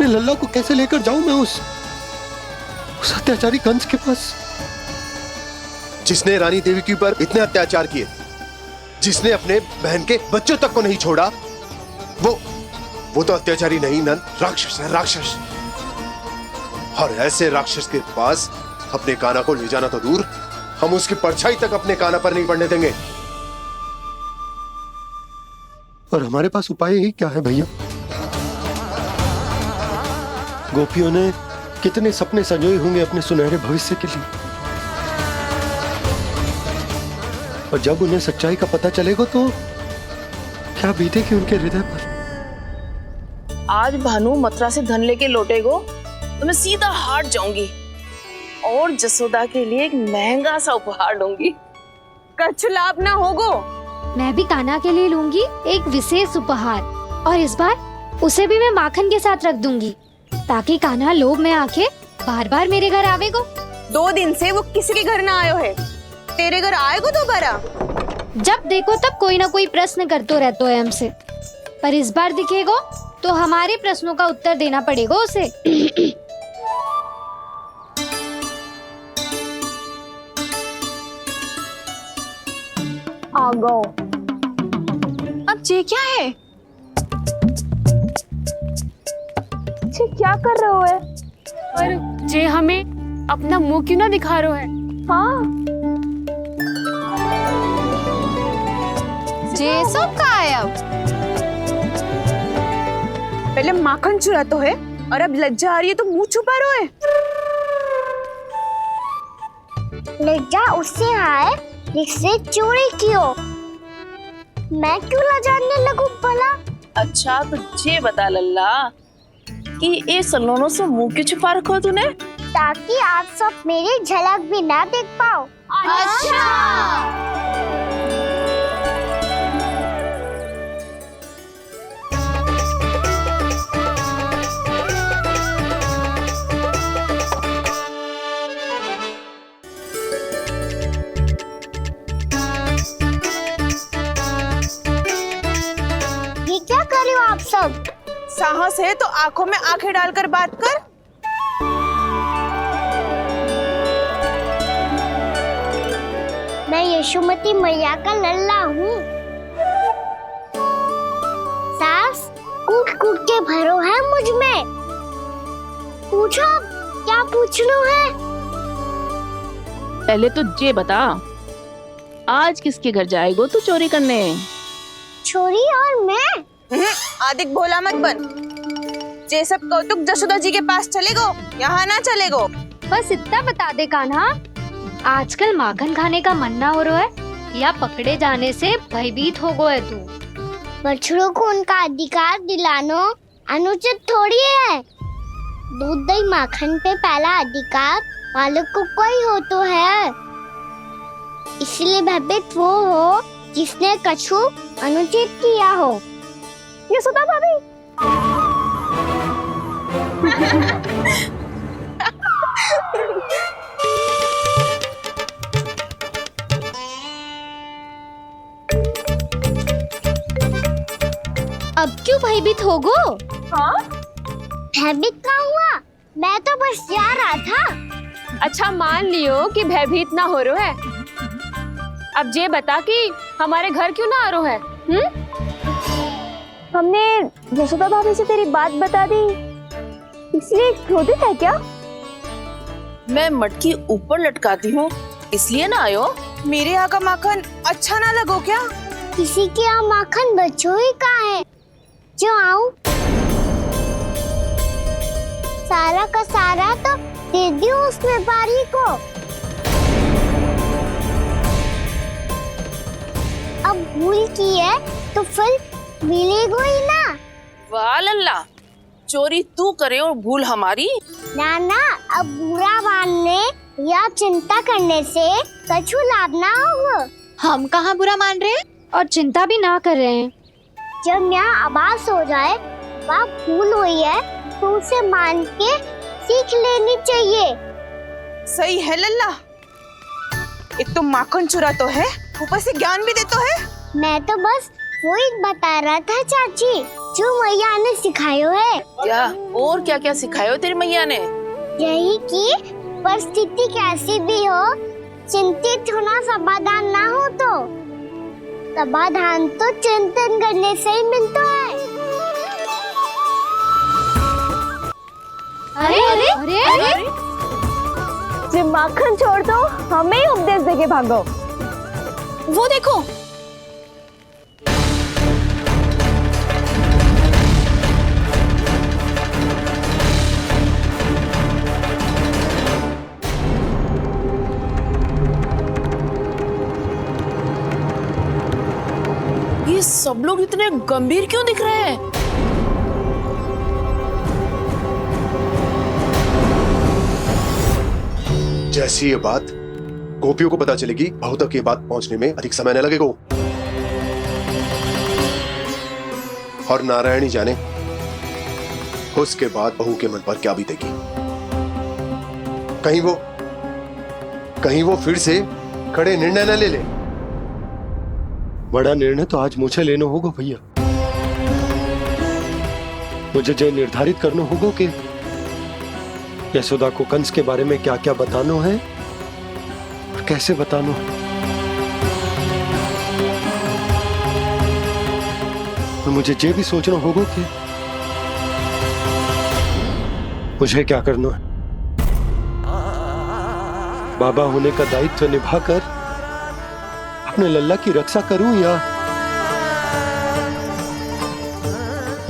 मैं लल्ला को कैसे लेकर जाऊं मैं उस अत्याचारी कंस के पास,
जिसने रानी देवी के ऊपर इतने अत्याचार किए, जिसने अपने बहन के बच्चों तक को नहीं छोड़ा, वो तो अत्याचारी नहीं नंद, राक्षस है, राक्षस। और ऐसे राक्षस के पास अपने कान्हा को ले जाना तो दूर, हम उसकी परछाई तक अपने कान्हा पर नहीं पड़ने देंगे।
और हमारे पास उपाय ही क्या है भैया? गोपियों ने कितने सपने संजोए होंगे अपने सुनहरे भविष्य के लिए, और जब उन्हें सच्चाई का पता चलेगा तो क्या बीतेगी उनके हृदय पर।
आज भानु मथुरा से धन लेके लौटेगो तो मैं सीधा हाट जाऊंगी और जसोदा के लिए एक महंगा सा उपहार लूंगी।
कछु लाभ ना होगो। मैं भी कान्हा के लिए लूंगी एक विशेष उपहार, और इस बार उसे भी मैं माखन के साथ रख दूंगी, ताकि कान्हा लोभ में आके बार बार मेरे घर आवेगो।
2 दिन से वो किसी के घर ना आयो है, तेरे घर आएगो दोबारा?
जब देखो तब कोई ना कोई प्रश्न करते रहते है हमसे, पर इस बार दिखेगो तो हमारे प्रश्नों का उत्तर देना पड़ेगा उसे।
आ गो। अब जे क्या है? जे क्या कर रहे हो है?
पर जे हमें अपना मुंह क्यों ना दिखा रहे हो है?
हाँ,
जे सब का है अब?
पहले माखन चुरा तो है और अब लज्जा आ रही है तो मुंह छुपा रहे है।
लज्जा उससे आए जिससे चोरी की हो। मैं क्यों लजाने लगूं भला?
अच्छा तो ये बता लल्ला कि ये सलोनों से मुंह क्यों छुपा रखो तूने?
ताकि आप सब मेरी झलक भी ना देख पाओ।
अच्छा।
ये क्या कर रहे हो आप सब?
साहस है तो आंखों में आंखें डालकर बात कर।
मैं यशोमती मैया का लल्ला हूँ। सास कूट कूट के भरो है मुझ में। पूछो क्या पूछना है?
पहले तो ये बता, आज किसके घर जाएगो तू चोरी करने?
चोरी और मैं?
आदिक भोला मत बन। जे सब कौतुक जसोदा जी के पास चलेगो, यहाँ ना चलेगो।
बस इतना बता दे कान्हा, आजकल माखन खाने का मन ना हो रहा है या पकड़े जाने से भयभीत हो गए तू?
बछड़ों को उनका अधिकार दिलाना अनुचित थोड़ी है। दूध दही माखन पे पहला अधिकार मालिक को कोई हो तो है। इसलिए भयभीत वो हो जिसने कछु अनुचित किया हो।
यशोदा भाभी।
अब क्यों भयभीत हो गो?
हाँ? भयभीत क्या हुआ? मैं तो बस जा रहा था।
अच्छा मान लियो कि भयभीत ना हो रो है। अब ये बता कि हमारे घर क्यों ना आ रो है?
हमने यशोदा भाभी से तेरी बात बता दी, इसलिए क्रोधित है क्या?
मैं मटकी ऊपर लटकाती हूँ इसलिए ना आयो?
मेरे यहाँ का माखन अच्छा ना लगो क्या?
किसी के यहाँ माखन बचो ही कहाँ है जो आऊं? सारा का सारा तो दे दियो उस व्यापारी को। अब भूल की है तो फल मिलेगा ही ना।
वाह लल्ला, चोरी तू करे और भूल हमारी।
नाना, अब बुरा मानने या चिंता करने से कछु लाभ ना होगा।
हम कहाँ बुरा मान रहे हैं और चिंता भी ना कर रहे हैं।
जब यहाँ आभास हो जाए वहाँ भूल हुई है तो उसे मान के सीख लेनी चाहिए।
सही है लल्ला, एक तो माखन चुरा तो है, ऊपर से ज्ञान भी दे तो है।
मैं तो बस वही बता रहा था चाची जो मैया ने सिखायो है।
क्या और क्या क्या सिखायो तेरी मैया ने?
यही कि परिस्थिति कैसी भी हो, चिंतित होना समाधान ना हो तो समाधान तो चिंतन करने से ही मिलता है।
अरे अरे अरे, अरे? जब माखन छोड़ दो हमें ही उपदेश देके भागो।
वो देखो,
ये सब लोग इतने गंभीर क्यों दिख रहे हैं?
जैसी ये बात गोपियों को पता चलेगी, बहू तक ये बात पहुंचने में अधिक समय न लगेगा। और नारायणी जाने उसके बाद बहू के मन पर क्या बीतेगी। कहीं वो फिर से खड़े निर्णय न ले ले।
बड़ा निर्णय तो आज मुझे लेना होगा भैया। मुझे जो निर्धारित करना होगा कि यशोदा को कंस के बारे में क्या क्या बताना है और कैसे बताना है। और मुझे ये भी सोचना होगा कि मुझे क्या करना है। बाबा होने का दायित्व निभाकर अपने लल्ला की रक्षा करूं या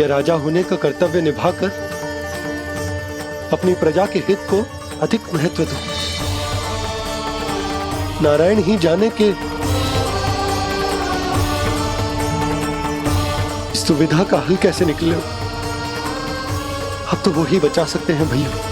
राजा होने का कर्तव्य निभाकर अपनी प्रजा के हित को अधिक महत्व दूं। नारायण ही जाने के इस दुविधा का हल कैसे निकले। अब तो वो ही बचा सकते हैं भैया।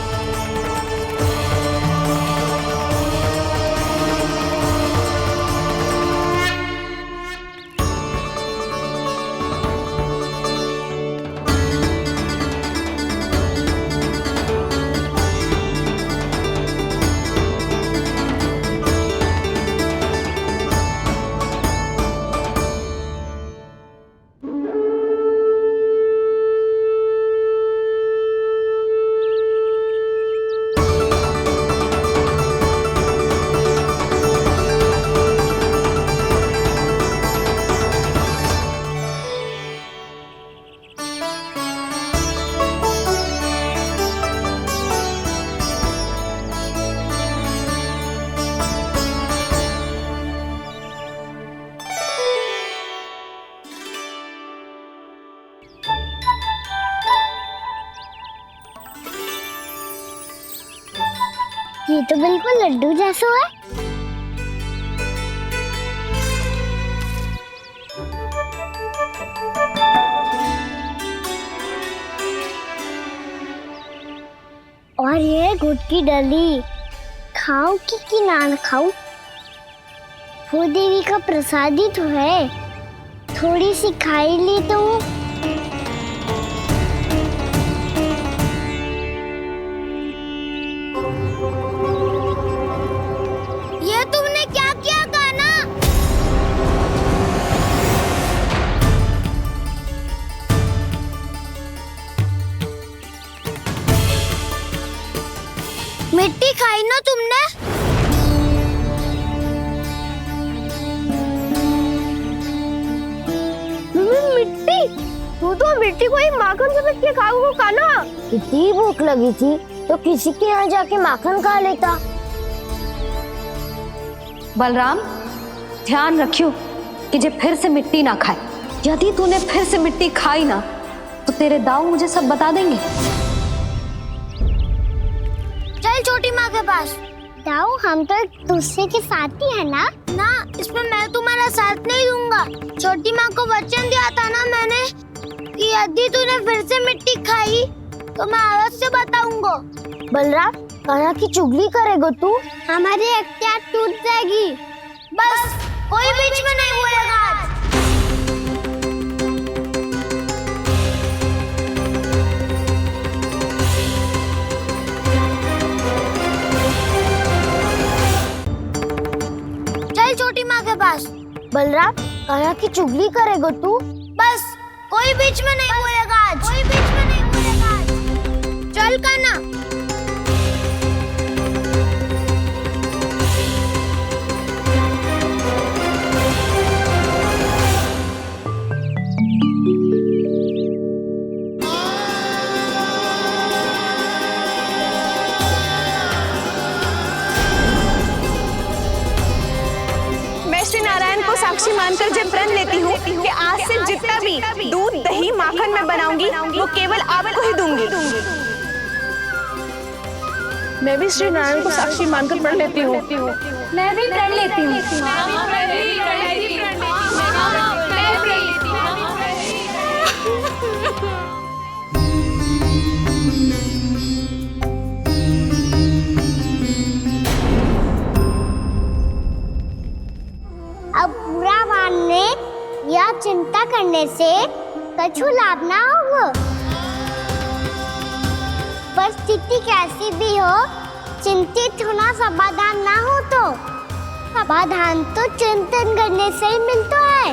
ये तो बिल्कुल लड्डू जैसा है। और ये गुड़ की डली खाऊं कि ना खाऊं? वो देवी का प्रसाद ही तो है, थोड़ी सी खाई ली तो ना तुमने? मिट्टी, तू तो मिट्टी को ही माखन समझ के खाओ खाना। इतनी भूख लगी थी तो किसी के यहाँ जाके माखन खा लेता।
बलराम, ध्यान रखियो कि जे फिर से मिट्टी ना खाए। यदि तूने फिर से मिट्टी खाई ना तो तेरे दाऊ मुझे सब बता देंगे।
चल छोटी माँ के पास। दाऊ, हम तो एक दूसरे के साथी है ना? ना, इसमें मैं तुम्हारा साथ नहीं दूंगा। छोटी माँ को वचन दिया था ना मैंने कि यदि तूने फिर से मिट्टी खाई तो मैं अवश्य बताऊंगा। बलराम, कान्हा की चुगली करेगा तू? हमारी अख्तियार टूट जाएगी। बस कोई बीच में नहीं बोलेगा आज। चल छोटी माँ के पास। बलराम, कान्हा की चुगली करेगा तू? बस कोई बीच में नहीं बोलेगा आज। कोई बीच में नहीं बोलेगा आज। चल कान्हा।
मैं श्री नारायण को साक्षी मानकर जब प्रण लेती हूँ कि आज से जितना भी दूध दही माखन मैं बनाऊंगी वो केवल आपको ही दूंगी। मैं भी श्री नारायण को साक्षी मानकर प्रण लेती हूँ।
मैं भी प्रण लेती हूँ।
अब बुरा मानने या चिंता करने से कछु लाभ ना होगा। परिस्थिति कैसी भी हो, चिंतित होना समाधान ना हो तो समाधान तो चिंतन करने से ही मिलता है।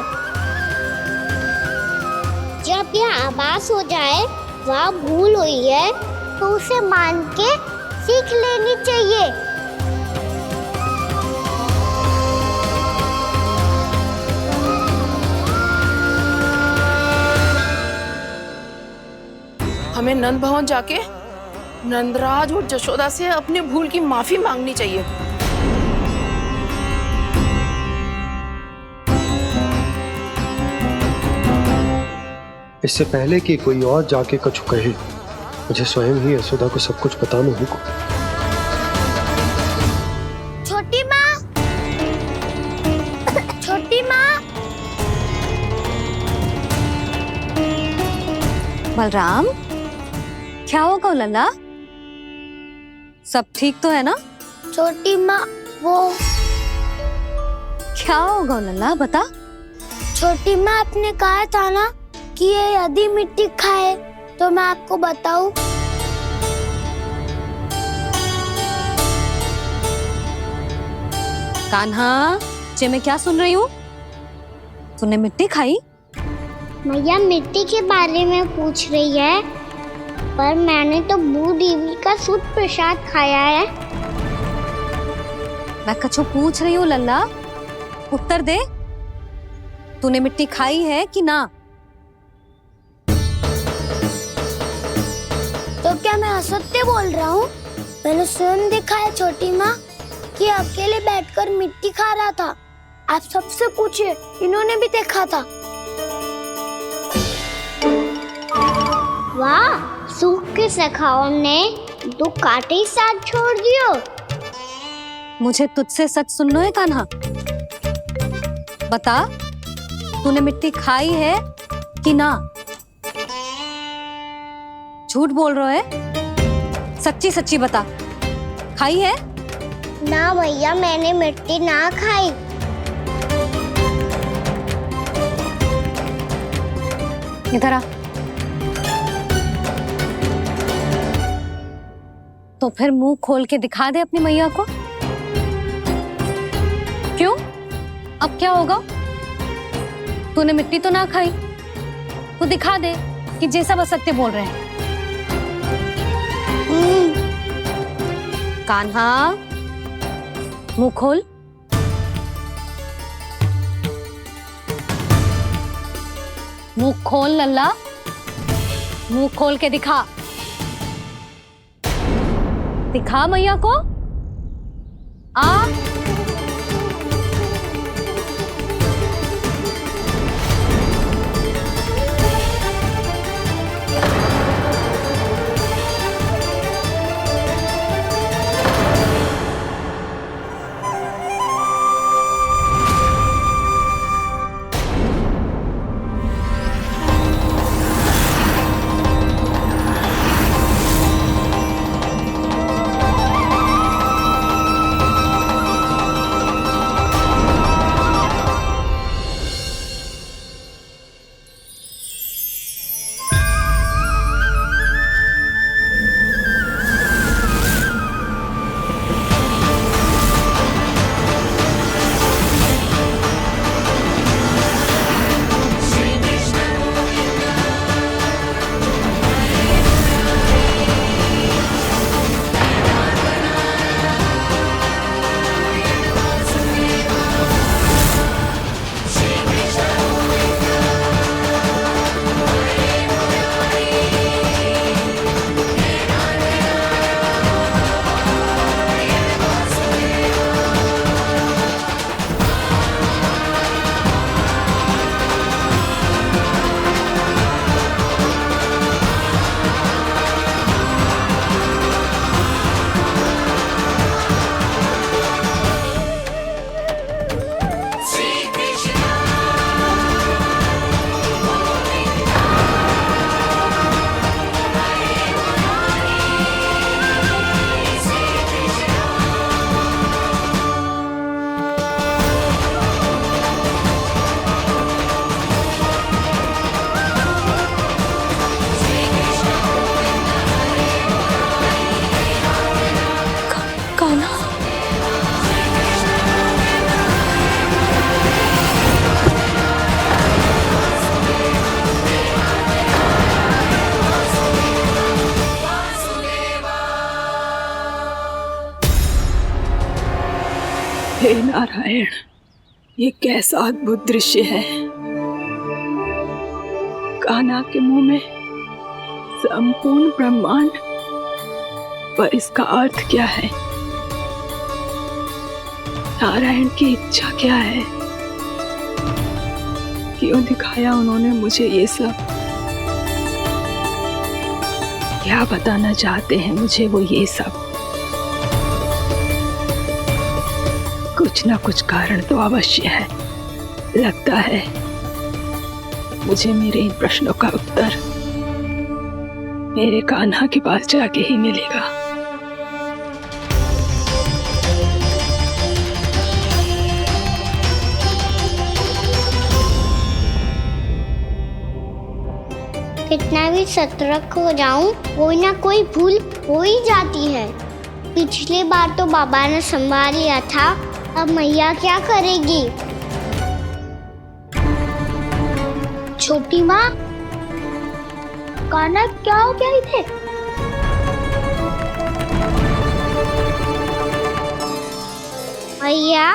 जब यह आभास हो जाए वह भूल हुई है तो उसे मान के सीख लेनी चाहिए।
हमें नंद भवन जाके नंदराज और जशोदा से अपनी भूल की माफी मांगनी चाहिए।
इससे पहले कि कोई और जाके कछु कहे, मुझे स्वयं ही यशोदा को सब कुछ बताना होगा।
छोटी माँ, छोटी माँ।
बलराम, क्या होगा लल्ला? सब ठीक तो है ना?
छोटी माँ, वो
क्या होगा लल्ला, बता।
छोटी माँ, आपने कहा था ना कि ये यदि मिट्टी खाए तो मैं आपको बताऊं।
कान्हा, जे मैं क्या सुन रही हूँ? तूने मिट्टी खाई?
मैया मिट्टी के बारे में पूछ रही है, पर मैंने तो भू देवी का शुद्ध प्रसाद खाया है।
मैं कछु पूछ रही हूँ लल्ला, उत्तर दे। तूने मिट्टी खाई है कि ना?
तो क्या मैं असत्य बोल रहा हूँ? मैंने स्वयं देखा है छोटी माँ कि अकेले बैठकर मिट्टी खा रहा था। आप सबसे पूछिए, इन्होंने भी देखा था। वाह, सूख के सखाओं ने दो कांटे ही साथ छोड़ दियो।
मुझे तुझसे सच सुनना है कान्हा। बता, तूने मिट्टी खाई है कि ना? झूठ बोल रहा है, सच्ची सच्ची बता, खाई है?
ना भैया, मैंने मिट्टी ना खाई।
इधर आ। तो फिर मुंह खोल के दिखा दे अपनी मैया को। क्यों? अब क्या होगा? तूने मिट्टी तो ना खाई, तो दिखा दे कि जे सब असत्य बोल रहे हैं। कान्हा, मुंह खोल। मुंह खोल लल्ला, मुंह खोल के दिखा। दिखा मैया को। आ
हे नारायण, ये कैसा अद्भुत दृश्य है। कान्हा के मुंह में संपूर्ण ब्रह्मांड, पर इसका अर्थ क्या है? नारायण की इच्छा क्या है? क्यों दिखाया उन्होंने मुझे ये सब? क्या बताना चाहते हैं मुझे वो ये सब? कुछ ना कुछ कारण तो अवश्य है। लगता है मुझे मेरे इन प्रश्नों का उत्तर मेरे कान्हा के पास जाके ही मिलेगा।
कितना भी सतर्क हो जाऊं, कोई ना कोई भूल हो ही जाती है। पिछली बार तो बाबा ने संभाल लिया था, अब मैया क्या करेगी? छोटी माँ, कान्हा क्या हो गया इधर? मैया,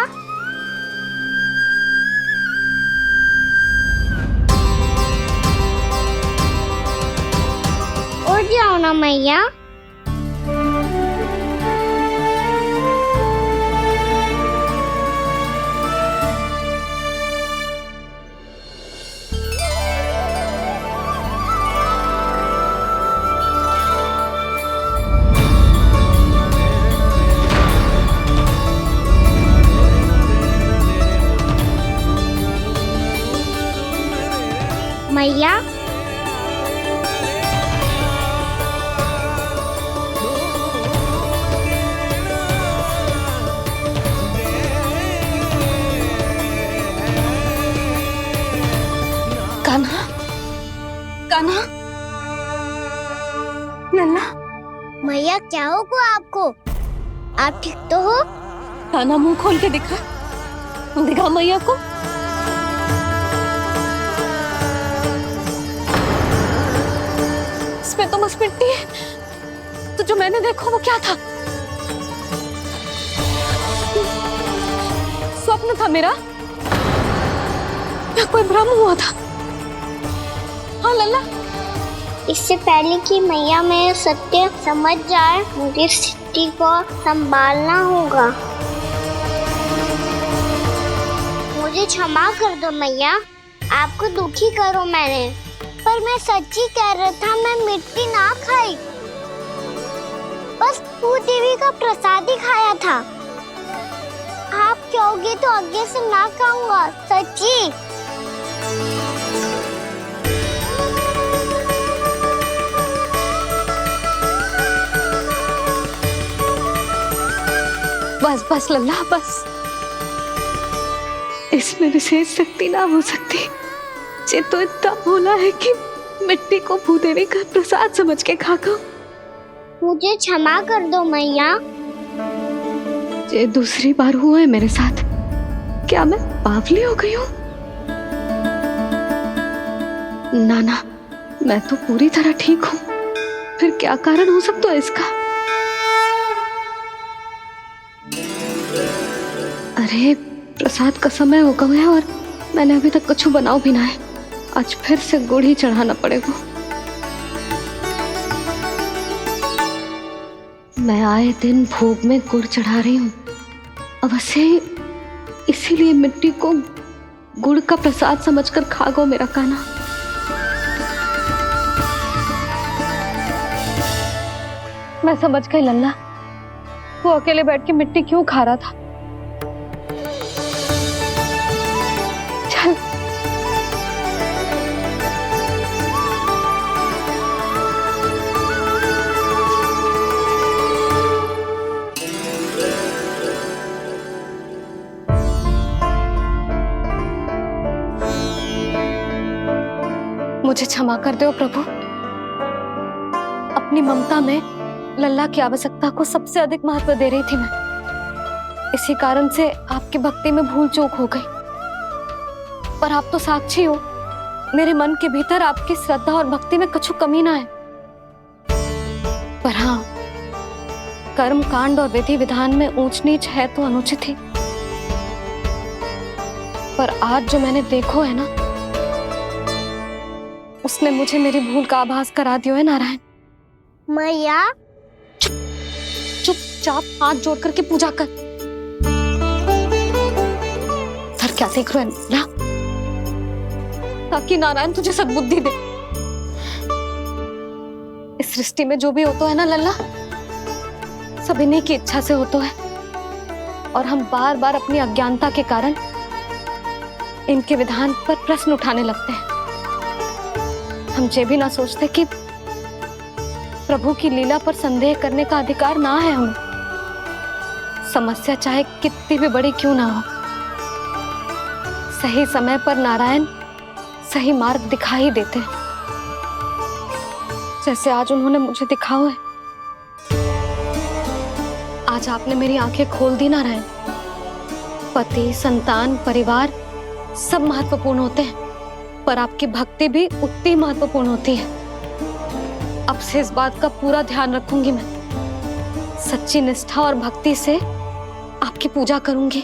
उठ जाओ ना मैया। मैया,
कान्हा, कान्हा, नन्ना,
मैया क्या होगा आपको? आप ठीक तो हो?
कान्हा मुंह खोल के दिखा, दिखा मैया को। इसमें तो बस मिट्टी है, तो जो मैंने देखा वो क्या था?
स्वप्न था मेरा या कोई भ्रम हुआ था? हाँ लल्ला,
इससे पहले कि मैया मेरे सत्य समझ जाए, मुझे सृष्टि को संभालना होगा। मुझे क्षमा कर दो मैया, आपको दुखी करो मैंने, पर मैं सच्ची कह रहा था, मैं मिट्टी ना खाई, बस भू देवी का प्रसाद ही खाया था। आप कहोगे तो आगे से ना खाऊंगा, सच्ची।
बस बस लल्ला बस, इसमें विशेष शक्ति ना हो सकती। ये तो इतना भोला है कि मिट्टी को भूदेवी का प्रसाद समझ के खा खाओ।
मुझे क्षमा कर दो मैया।
ये दूसरी बार हुआ है मेरे साथ। क्या मैं बावली हो गई हूँ? ना ना, मैं तो पूरी तरह ठीक हूँ। फिर क्या कारण हो सकता है इसका? अरे प्रसाद का समय हो गया है और मैंने अभी तक कुछ बनाओ भी ना है। आज फिर से गुड़ ही चढ़ाना पड़ेगा। मैं आए दिन भोग में गुड़ चढ़ा रही हूँ, अवश्य इसीलिए मिट्टी को गुड़ का प्रसाद समझकर खा गो मेरा कान्हा। मैं समझ गई लल्ला, वो अकेले बैठ के मिट्टी क्यों खा रहा था। चल मुझे क्षमा कर दो प्रभु। अपनी ममता में लल्ला की आवश्यकता को सबसे अधिक महत्व दे रही थी मैं। इसी कारण से आपकी भक्ति में भूल चूक हो गई। पर आप तो साक्षी हो, मेरे मन के भीतर आपकी श्रद्धा और भक्ति में कुछ कमी ना है। पर हाँ, कर्म कांड और विधि विधान में ऊंच नीच है तो अनुचित ही। पर आज जो मैंने देखो है ना, उसने मुझे मेरी भूल का आभास करा दियो है नारायण।
मैया
चुपचाप हाथ जोड़ करके पूजा कर। फिर क्या देख रहे हो ना, ताकि नारायण तुझे सद्बुद्धि दे। इस सृष्टि में जो भी होता है ना लल्ला, सब इन्हीं की इच्छा से होता है। और हम बार बार अपनी अज्ञानता के कारण इनके विधान पर प्रश्न उठाने लगते हैं। हम ये भी ना सोचते कि प्रभु की लीला पर संदेह करने का अधिकार ना है हमें। समस्या चाहे कितनी भी बड़ी क्यों ना हो, सही समय पर नारायण सही मार्ग दिखा ही देते हैं, जैसे आज उन्होंने मुझे दिखाओ है। आज आपने मेरी आंखें खोल दी नारायण। पति, संतान, परिवार सब महत्वपूर्ण होते हैं, पर आपकी भक्ति भी उतनी महत्वपूर्ण होती है। अब से इस बात का पूरा ध्यान रखूंगी मैं। सच्ची निष्ठा और भक्ति से आपकी पूजा करूंगी,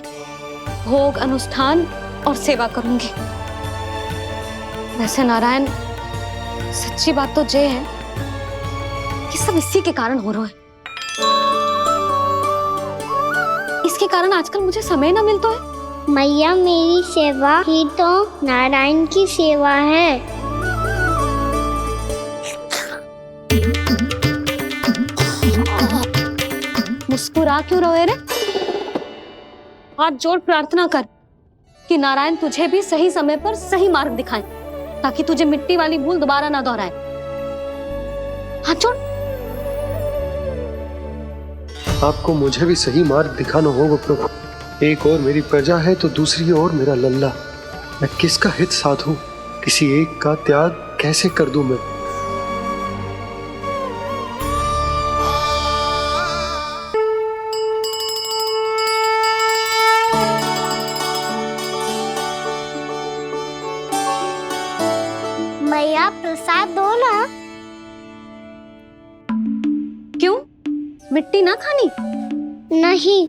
भोग, अनुष्ठान और सेवा करूंगी। वैसे नारायण, सच्ची बात तो ये है कि सब इसी के कारण हो रहा है। इसके कारण आजकल मुझे समय ना मिलता है।
मैया, मेरी सेवा ही तो नारायण की सेवा है।
मुस्कुरा क्यों रहे रे? हाथ जोड़ प्रार्थना कर कि नारायण तुझे भी सही समय पर सही मार्ग दिखाएं, ताकि तुझे मिट्टी वाली भूल दोबारा ना दोहराए। हाथ जोड़।
आपको मुझे भी सही मार्ग दिखाना होगा प्रभु। एक और मेरी प्रजा है तो दूसरी ओर मेरा लल्ला। मैं किसका हित साधूं? किसी एक का त्याग कैसे कर दूं मैं?
मैया, प्रसाद दो ना।
क्यों? मिट्टी ना खानी?
नहीं।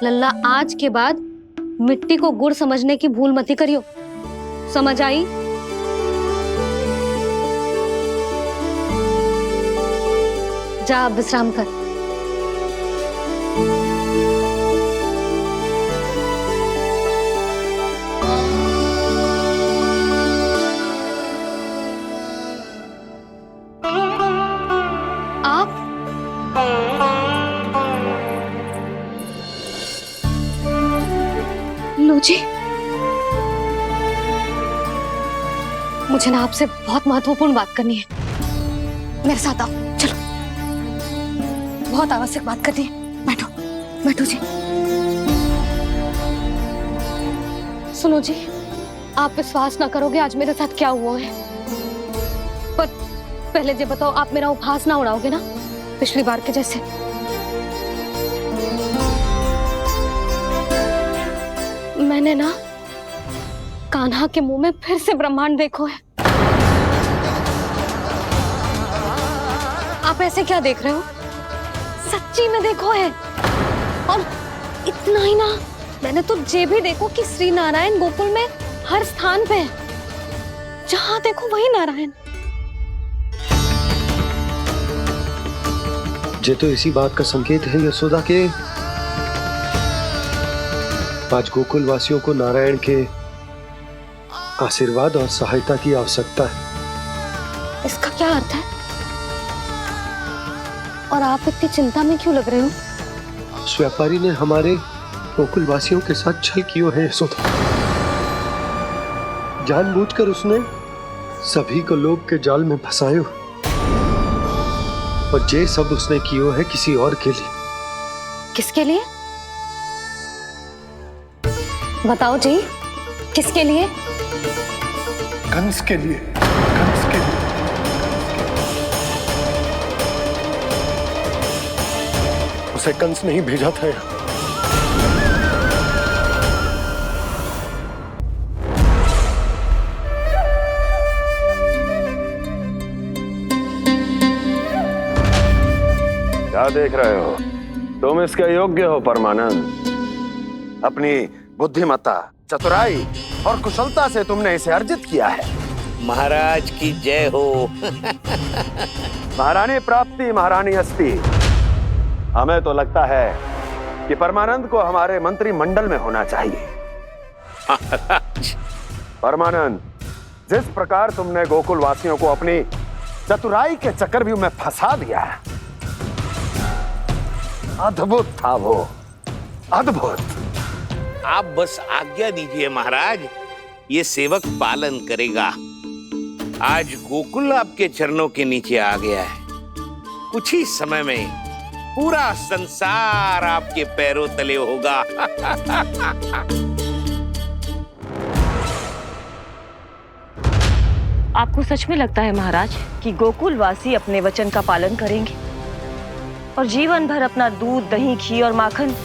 लल्ला, आज के बाद मिट्टी को गुड़ समझने की भूल मती करियो। समझ आई? जा अब विश्राम कर। आप लो जी, मुझे ना आपसे बहुत महत्वपूर्ण बात करनी है। मेरे साथ आओ, चलो। बहुत आवश्यक बात करनी है। बैठो बैठो जी। सुनो जी, आप विश्वास ना करोगे आज मेरे साथ क्या हुआ है। पर पहले ये बताओ, आप मेरा उपहास ना उड़ाओगे ना पिछली बार के जैसे? मैंने ना कान्हा के मुंह में फिर से ब्रह्मांड देखो है। आप ऐसे क्या देख रहे हो? सच्ची में देखो है। और इतना ही ना, मैंने तो ये भी देखो कि श्री नारायण गोकुल में हर स्थान पे है। जहां देखो वही नारायण।
ये तो इसी बात का संकेत है यशोदा के आज गोकुल वासियों को नारायण के आशीर्वाद और सहायता की आवश्यकता है।
इसका क्या अर्थ है? और आप इतनी चिंता में क्यों लग रहे हो?
उस व्यापारी ने हमारे गोकुल वासियों के साथ छल किया है यशोदा। जानबूझकर उसने सभी को लोग के जाल में फंसायो। और ये सब उसने किया है किसी और के लिए।
किसके लिए? बताओ जी, किसके लिए?
कंस के लिए। कंस के लिए। उसे कंस नहीं भेजा था यहाँ।
क्या देख रहे हो? तुम इसके योग्य हो परमानंद। अपनी बुद्धिमत्ता, चतुराई और कुशलता से तुमने इसे अर्जित किया है।
महाराज की जय हो।
महारानी प्राप्ति महारानी अस्ति। हमें तो लगता है कि परमानंद को हमारे मंत्रिमंडल में होना चाहिए। परमानंद, जिस प्रकार तुमने गोकुल वासियों को अपनी चतुराई के चक्रव्यूह में फंसा दिया है, अद्भुत था वो, अद्भुत।
आप बस आज्ञा दीजिए महाराज, ये सेवक पालन करेगा। आज गोकुल आपके चरणों के नीचे आ गया है। कुछ ही समय में पूरा संसार आपके पैरों तले होगा।
आपको सच में लगता है महाराज कि गोकुल वासी अपने वचन का पालन करेंगे और जीवन भर अपना दूध, दही, घी और माखन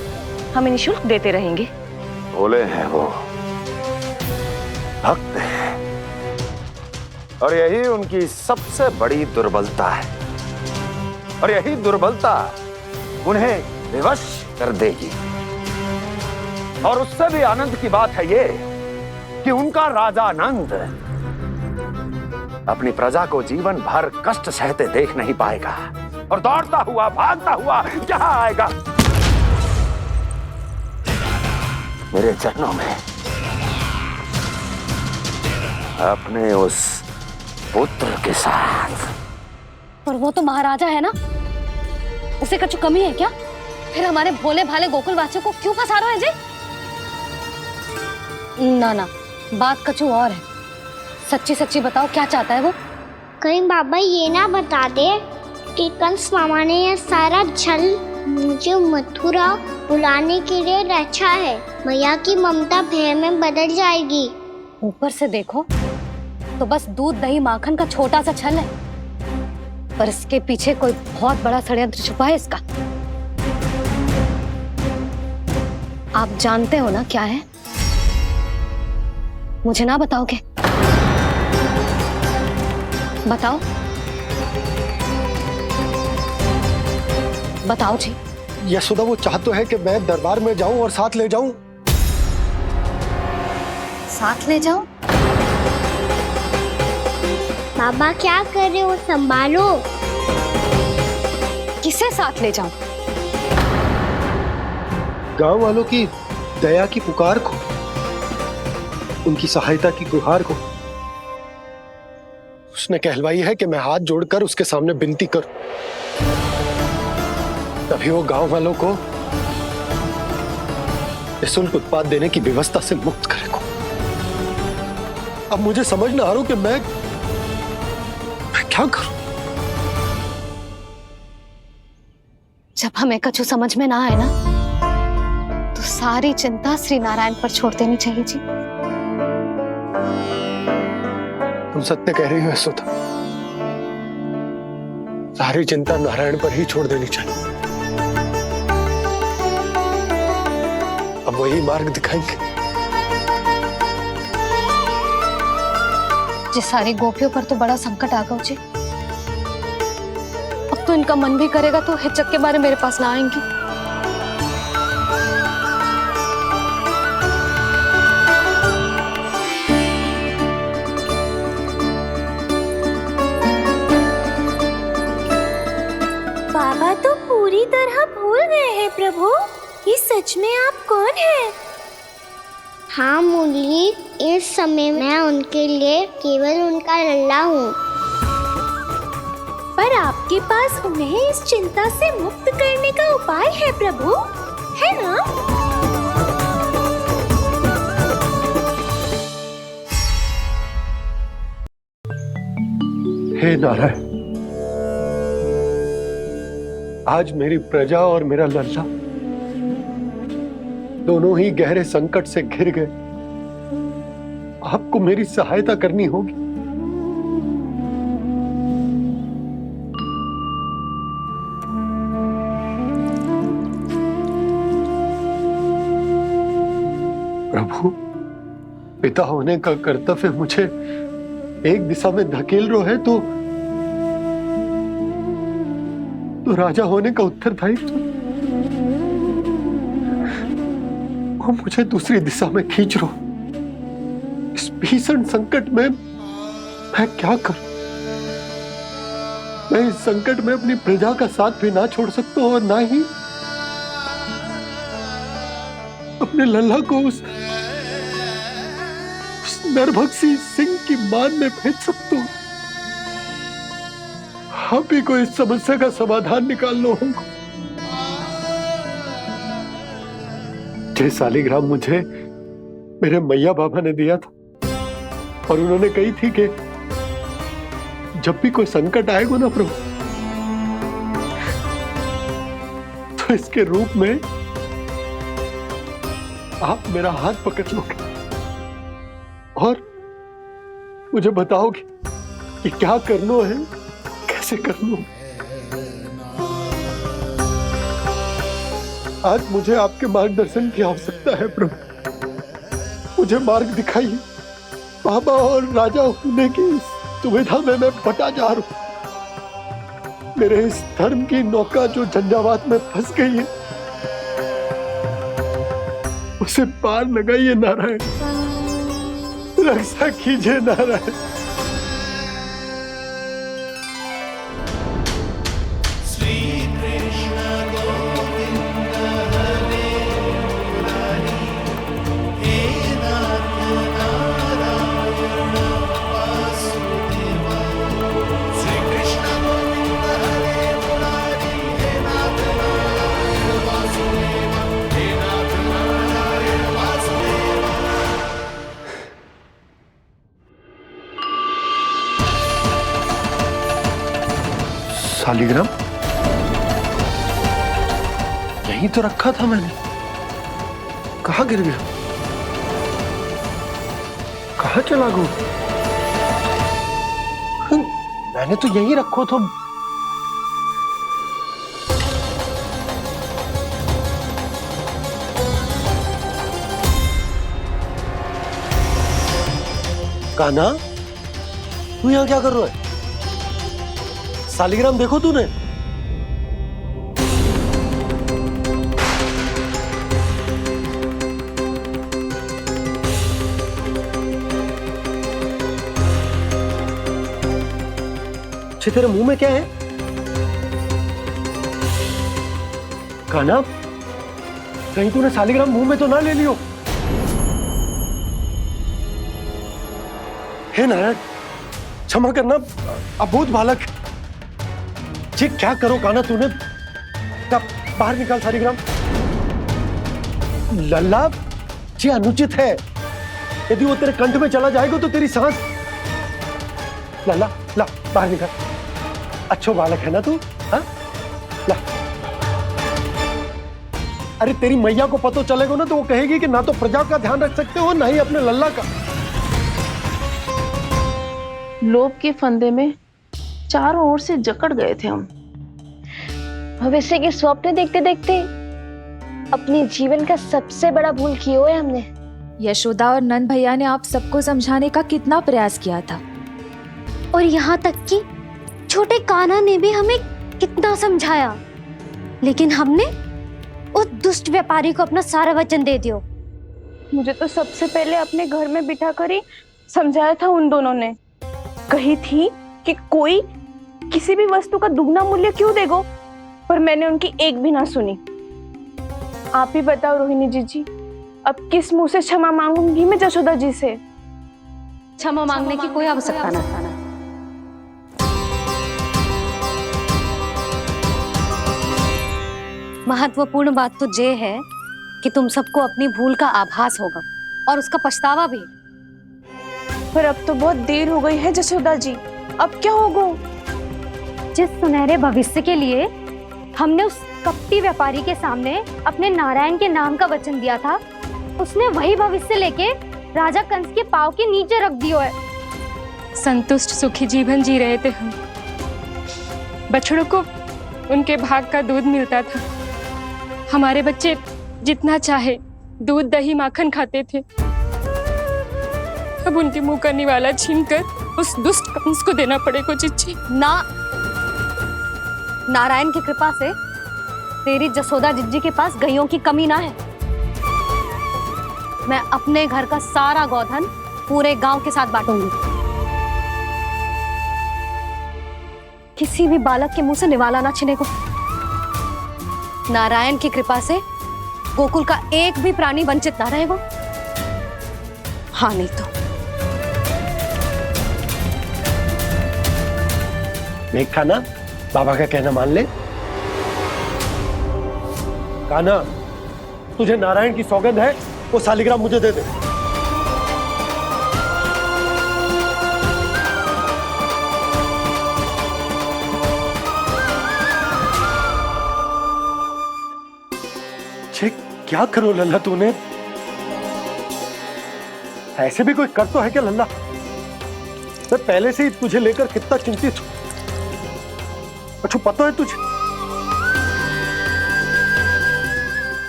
हमें निःशुल्क देते रहेंगे?
भोले हैं वो, भक्त हैं, और यही उनकी सबसे बड़ी दुर्बलता है। और यही दुर्बलता उन्हें विवश कर देगी। और उससे भी आनंद की बात है ये कि उनका राजा नंद अपनी प्रजा को जीवन भर कष्ट सहते देख नहीं पाएगा और दौड़ता हुआ, भागता हुआ यहाँ आएगा मेरे चरणों में, अपने उस पुत्र के साथ।
पर वो तो महाराजा है ना, उसे कुछ कमी है क्या? फिर हमारे भोले भाले गोकुल वासियों को क्यों फंसा रहे हैं जी? ना ना, बात कुछ और है। सच्ची सच्ची बताओ, क्या चाहता है वो?
कहीं बाबा ये ना बता दे कि कंस मामा ने यह सारा छल मुझे मथुरा बुलाने के लिए रचा है। मैया की ममता भय में बदल जाएगी।
ऊपर से देखो तो बस दूध, दही, माखन का छोटा सा छल है, पर इसके पीछे कोई बहुत बड़ा षड्यंत्र छुपा है इसका। आप जानते हो ना क्या है? मुझे ना बताओगे? बताओ बताओ जी।
यशोदा, वो चाहता है कि मैं दरबार में जाऊं और साथ ले जाऊं।
साथ ले जाऊं?
बाबा क्या कर रहे हो, संभालो।
किसे साथ ले जाऊं?
गांव वालों की दया की पुकार को, उनकी सहायता की गुहार को। उसने कहलवाई है कि मैं हाथ जोड़कर उसके सामने विनती करूं, तभी वो गांव वालों को निःशुल्क उत्पाद देने की व्यवस्था से मुक्त करेगा। अब मुझे समझ ना आ रहा कि मैं क्या करूं।
जब हमें कछु समझ में ना आए ना, तो सारी चिंता श्री नारायण पर छोड़ देनी चाहिए जी।
तुम सत्य कह रही हो यशोदा, सारी चिंता नारायण पर ही छोड़ देनी चाहिए। अब वही मार्ग दिखाएंगे।
जी सारी गोपियों पर तो बड़ा संकट आ गया जी। अब तो इनका मन भी करेगा तो हिचक के बारे मेरे पास ना आएंगी।
बाबा तो पूरी तरह भूल गए हैं प्रभु, ये सच में आप कौन हैं?
हाँ मुरली, इस समय मैं उनके लिए केवल उनका लल्ला हूँ।
पर आपके पास उन्हें इस चिंता से मुक्त करने का उपाय है प्रभु, है ना?
हे नारायण, आज मेरी प्रजा और मेरा लल्ला दोनों ही गहरे संकट से घिर गए। आपको मेरी सहायता करनी होगी। प्रभु, पिता होने का कर्तव्य मुझे एक दिशा में धकेल रहा है तो राजा होने का उत्तरदायित्व वो मुझे दूसरी दिशा में खींच रहा। इस भीषण संकट में मैं क्या करूं? मैं इस संकट में अपनी प्रजा का साथ भी ना छोड़ सकता हूं और ना ही अपने लल्ला को उस नरभक्षी सिंह की मान में भेज सकता हूं। आप ही को इस समस्या का समाधान निकालना होगा। जय शालिग्राम मुझे मेरे मैया बाबा ने दिया था और उन्होंने कही थी कि जब भी कोई संकट आएगा ना प्रभु, तो इसके रूप में आप मेरा हाथ पकड़ लोगे और मुझे बताओगे कि क्या करना है, कैसे करना है। आज मुझे आपके मार्गदर्शन की आवश्यकता है प्रभु। मुझे मार्ग दिखाइए। बाबा और राजा होने की दुविधा में मैं बटा जा रहा हूं। मेरे इस धर्म की नौका जो झंझावात में फंस गई है, उसे पार लगाइए नारायण, रक्षा कीजिए नारायण। शालिग्राम यहीं तो रखा था मैंने, कहाँ गिर गया, कहाँ चला गया? मैंने तो यहीं रखो तो। कान्हा, तू यहाँ क्या कर रहा है? शालिग्राम देखो तूने? छे तेरे मुंह में क्या है? कान्हा, कहीं तूने सालिग्राम मुंह में तो ना ले लियो? हे नारायण, क्षमा करना, अबोध बालक। ये क्या करो कान्हा तूने? कब बाहर निकाल सालिग्राम। लल्ला, ये अनुचित है। यदि वो तेरे कंठ में चला जाएगा तो तेरी सांस। लल्ला, ला बाहर निकाल। अच्छो बालक है ना तू? हाँ, ला। अरे तेरी मैया को पता चलेगा ना तो वो कहेगी कि ना तो प्रजा का ध्यान रख सकते हो ना ही अपने लल्ला का।
लोभ के फंदे में चारों ओर से जकड़ गए थे हम।
भविष्य के स्वप्न देखते देखते अपने जीवन का सबसे बड़ा भूल किया है हमने।
यशोदा और नंद भैया ने आप सबको समझाने का कितना प्रयास किया था,
और यहाँ तक कि छोटे कान्हा ने भी हमें कितना समझाया, लेकिन हमने उस दुष्ट व्यापारी को अपना सारा वचन दे दियो।
मुझे तो सबसे पहले अपने घर में बिठा कर ही समझाया था उन दोनों ने। कही थी कि कोई किसी भी वस्तु का दुगना मूल्य क्यों देगो, पर मैंने उनकी एक भी ना सुनी। आप ही बताओ रोहिणी जी, अब किस मुंह से क्षमा मांगूंगी मैं जशोदा जी से?
क्षमा मांगने की कोई आवश्यकता ना। महत्वपूर्ण बात तो ये है कि तुम सबको अपनी भूल का आभास होगा और उसका पछतावा भी।
पर अब तो बहुत देर हो गई है जशोदा जी, अब क्या होगा?
जिस सुनहरे भविष्य के लिए हमने उस कपटी व्यापारी के सामने अपने नारायण के नाम का वचन दिया था, उसने वही भविष्य लेके राजा कंस के पांव के नीचे रख दियो है।
संतुष्ट सुखी जीवन जी रहे थे हम। बछड़ों को उनके भाग का दूध मिलता था। हमारे बच्चे जितना चाहे दूध दही माखन खाते थे। अब उनके मुंह का निवाला छीनकर उस दुष्ट कंस को देना पड़ेगा चिच्ची।
ना, नारायण की कृपा से तेरी जसोदा जिज्जी के पास गैयों की कमी ना है। मैं अपने घर का सारा गोधन पूरे गांव के साथ बांटूंगी। किसी भी बालक के मुंह से निवाला ना छिने को। नारायण की कृपा से गोकुल का एक भी प्राणी वंचित ना रहेगा। हाँ नहीं तो
देख कान्हा, बाबा का कहना मान ले। कान्हा, तुझे नारायण की सौगंध है, वो सालिग्राम मुझे दे दे। क्या करो लल्ला तूने? ऐसे भी कोई कर तो है क्या लल्ला? मैं पहले से ही तुझे लेकर कितना चिंतित हूं। अच्छा पता है तुझे?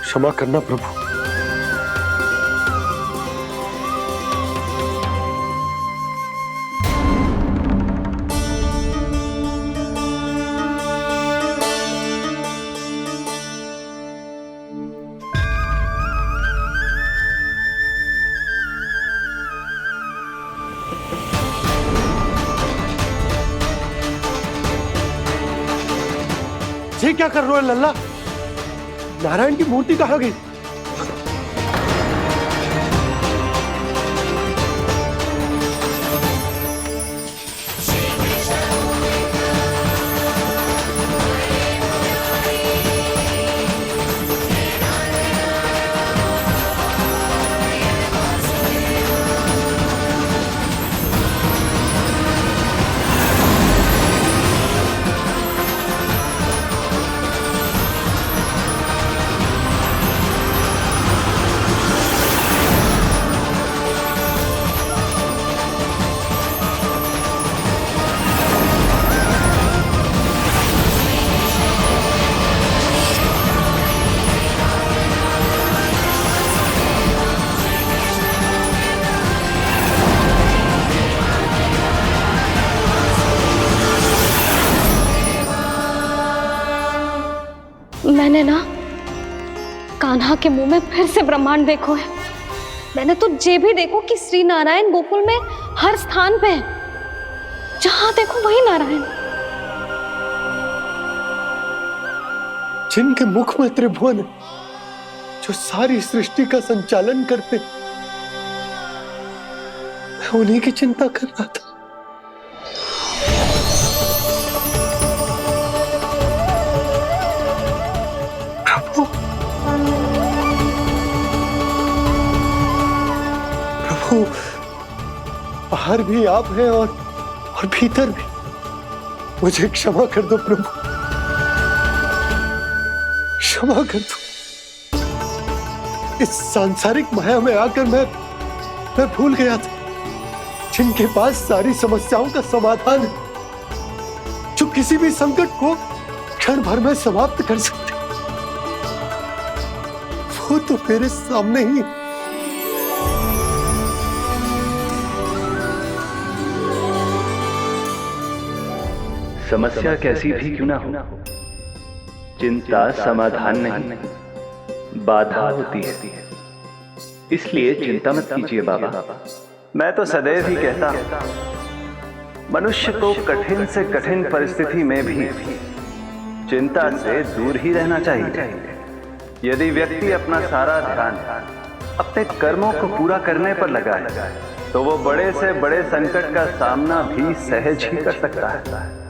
क्षमा करना प्रभु। ये क्या कर रहे हो लल्ला? नारायण की मूर्ति कहाँ गई?
मैंने ना कान्हा के मुंह में फिर से ब्रह्मांड देखो है। मैंने तो ये भी देखो कि श्री नारायण गोकुल में हर स्थान पे है। जहां देखो वही नारायण।
जिनके मुख में त्रिभुवन है, जो सारी सृष्टि का संचालन करते, मैं उन्हीं की चिंता कर रहा था। प्रभु, प्रभु, बाहर भी आप हैं और भीतर भी। मुझे क्षमा कर दो प्रभु, क्षमा कर दो। इस सांसारिक माया में आकर मैं भूल गया था, जिनके पास सारी समस्याओं का समाधान है, जो किसी भी संकट को क्षण भर में समाप्त कर सकते, वो तो मेरे सामने ही है।
समस्या कैसी भी क्यों ना हो, चिंता समाधान नहीं, बाधा होती है। इसलिए चिंता मत कीजिए बाबा। मैं तो सदैव ही कहता हूं, मनुष्य को कठिन से कठिन परिस्थिति में भी चिंता से दूर ही रहना चाहिए। यदि व्यक्ति अपना सारा ध्यान अपने कर्मों को पूरा करने पर लगाए, तो वो बड़े से बड़े संकट का सामना भी सहज ही कर सकता है।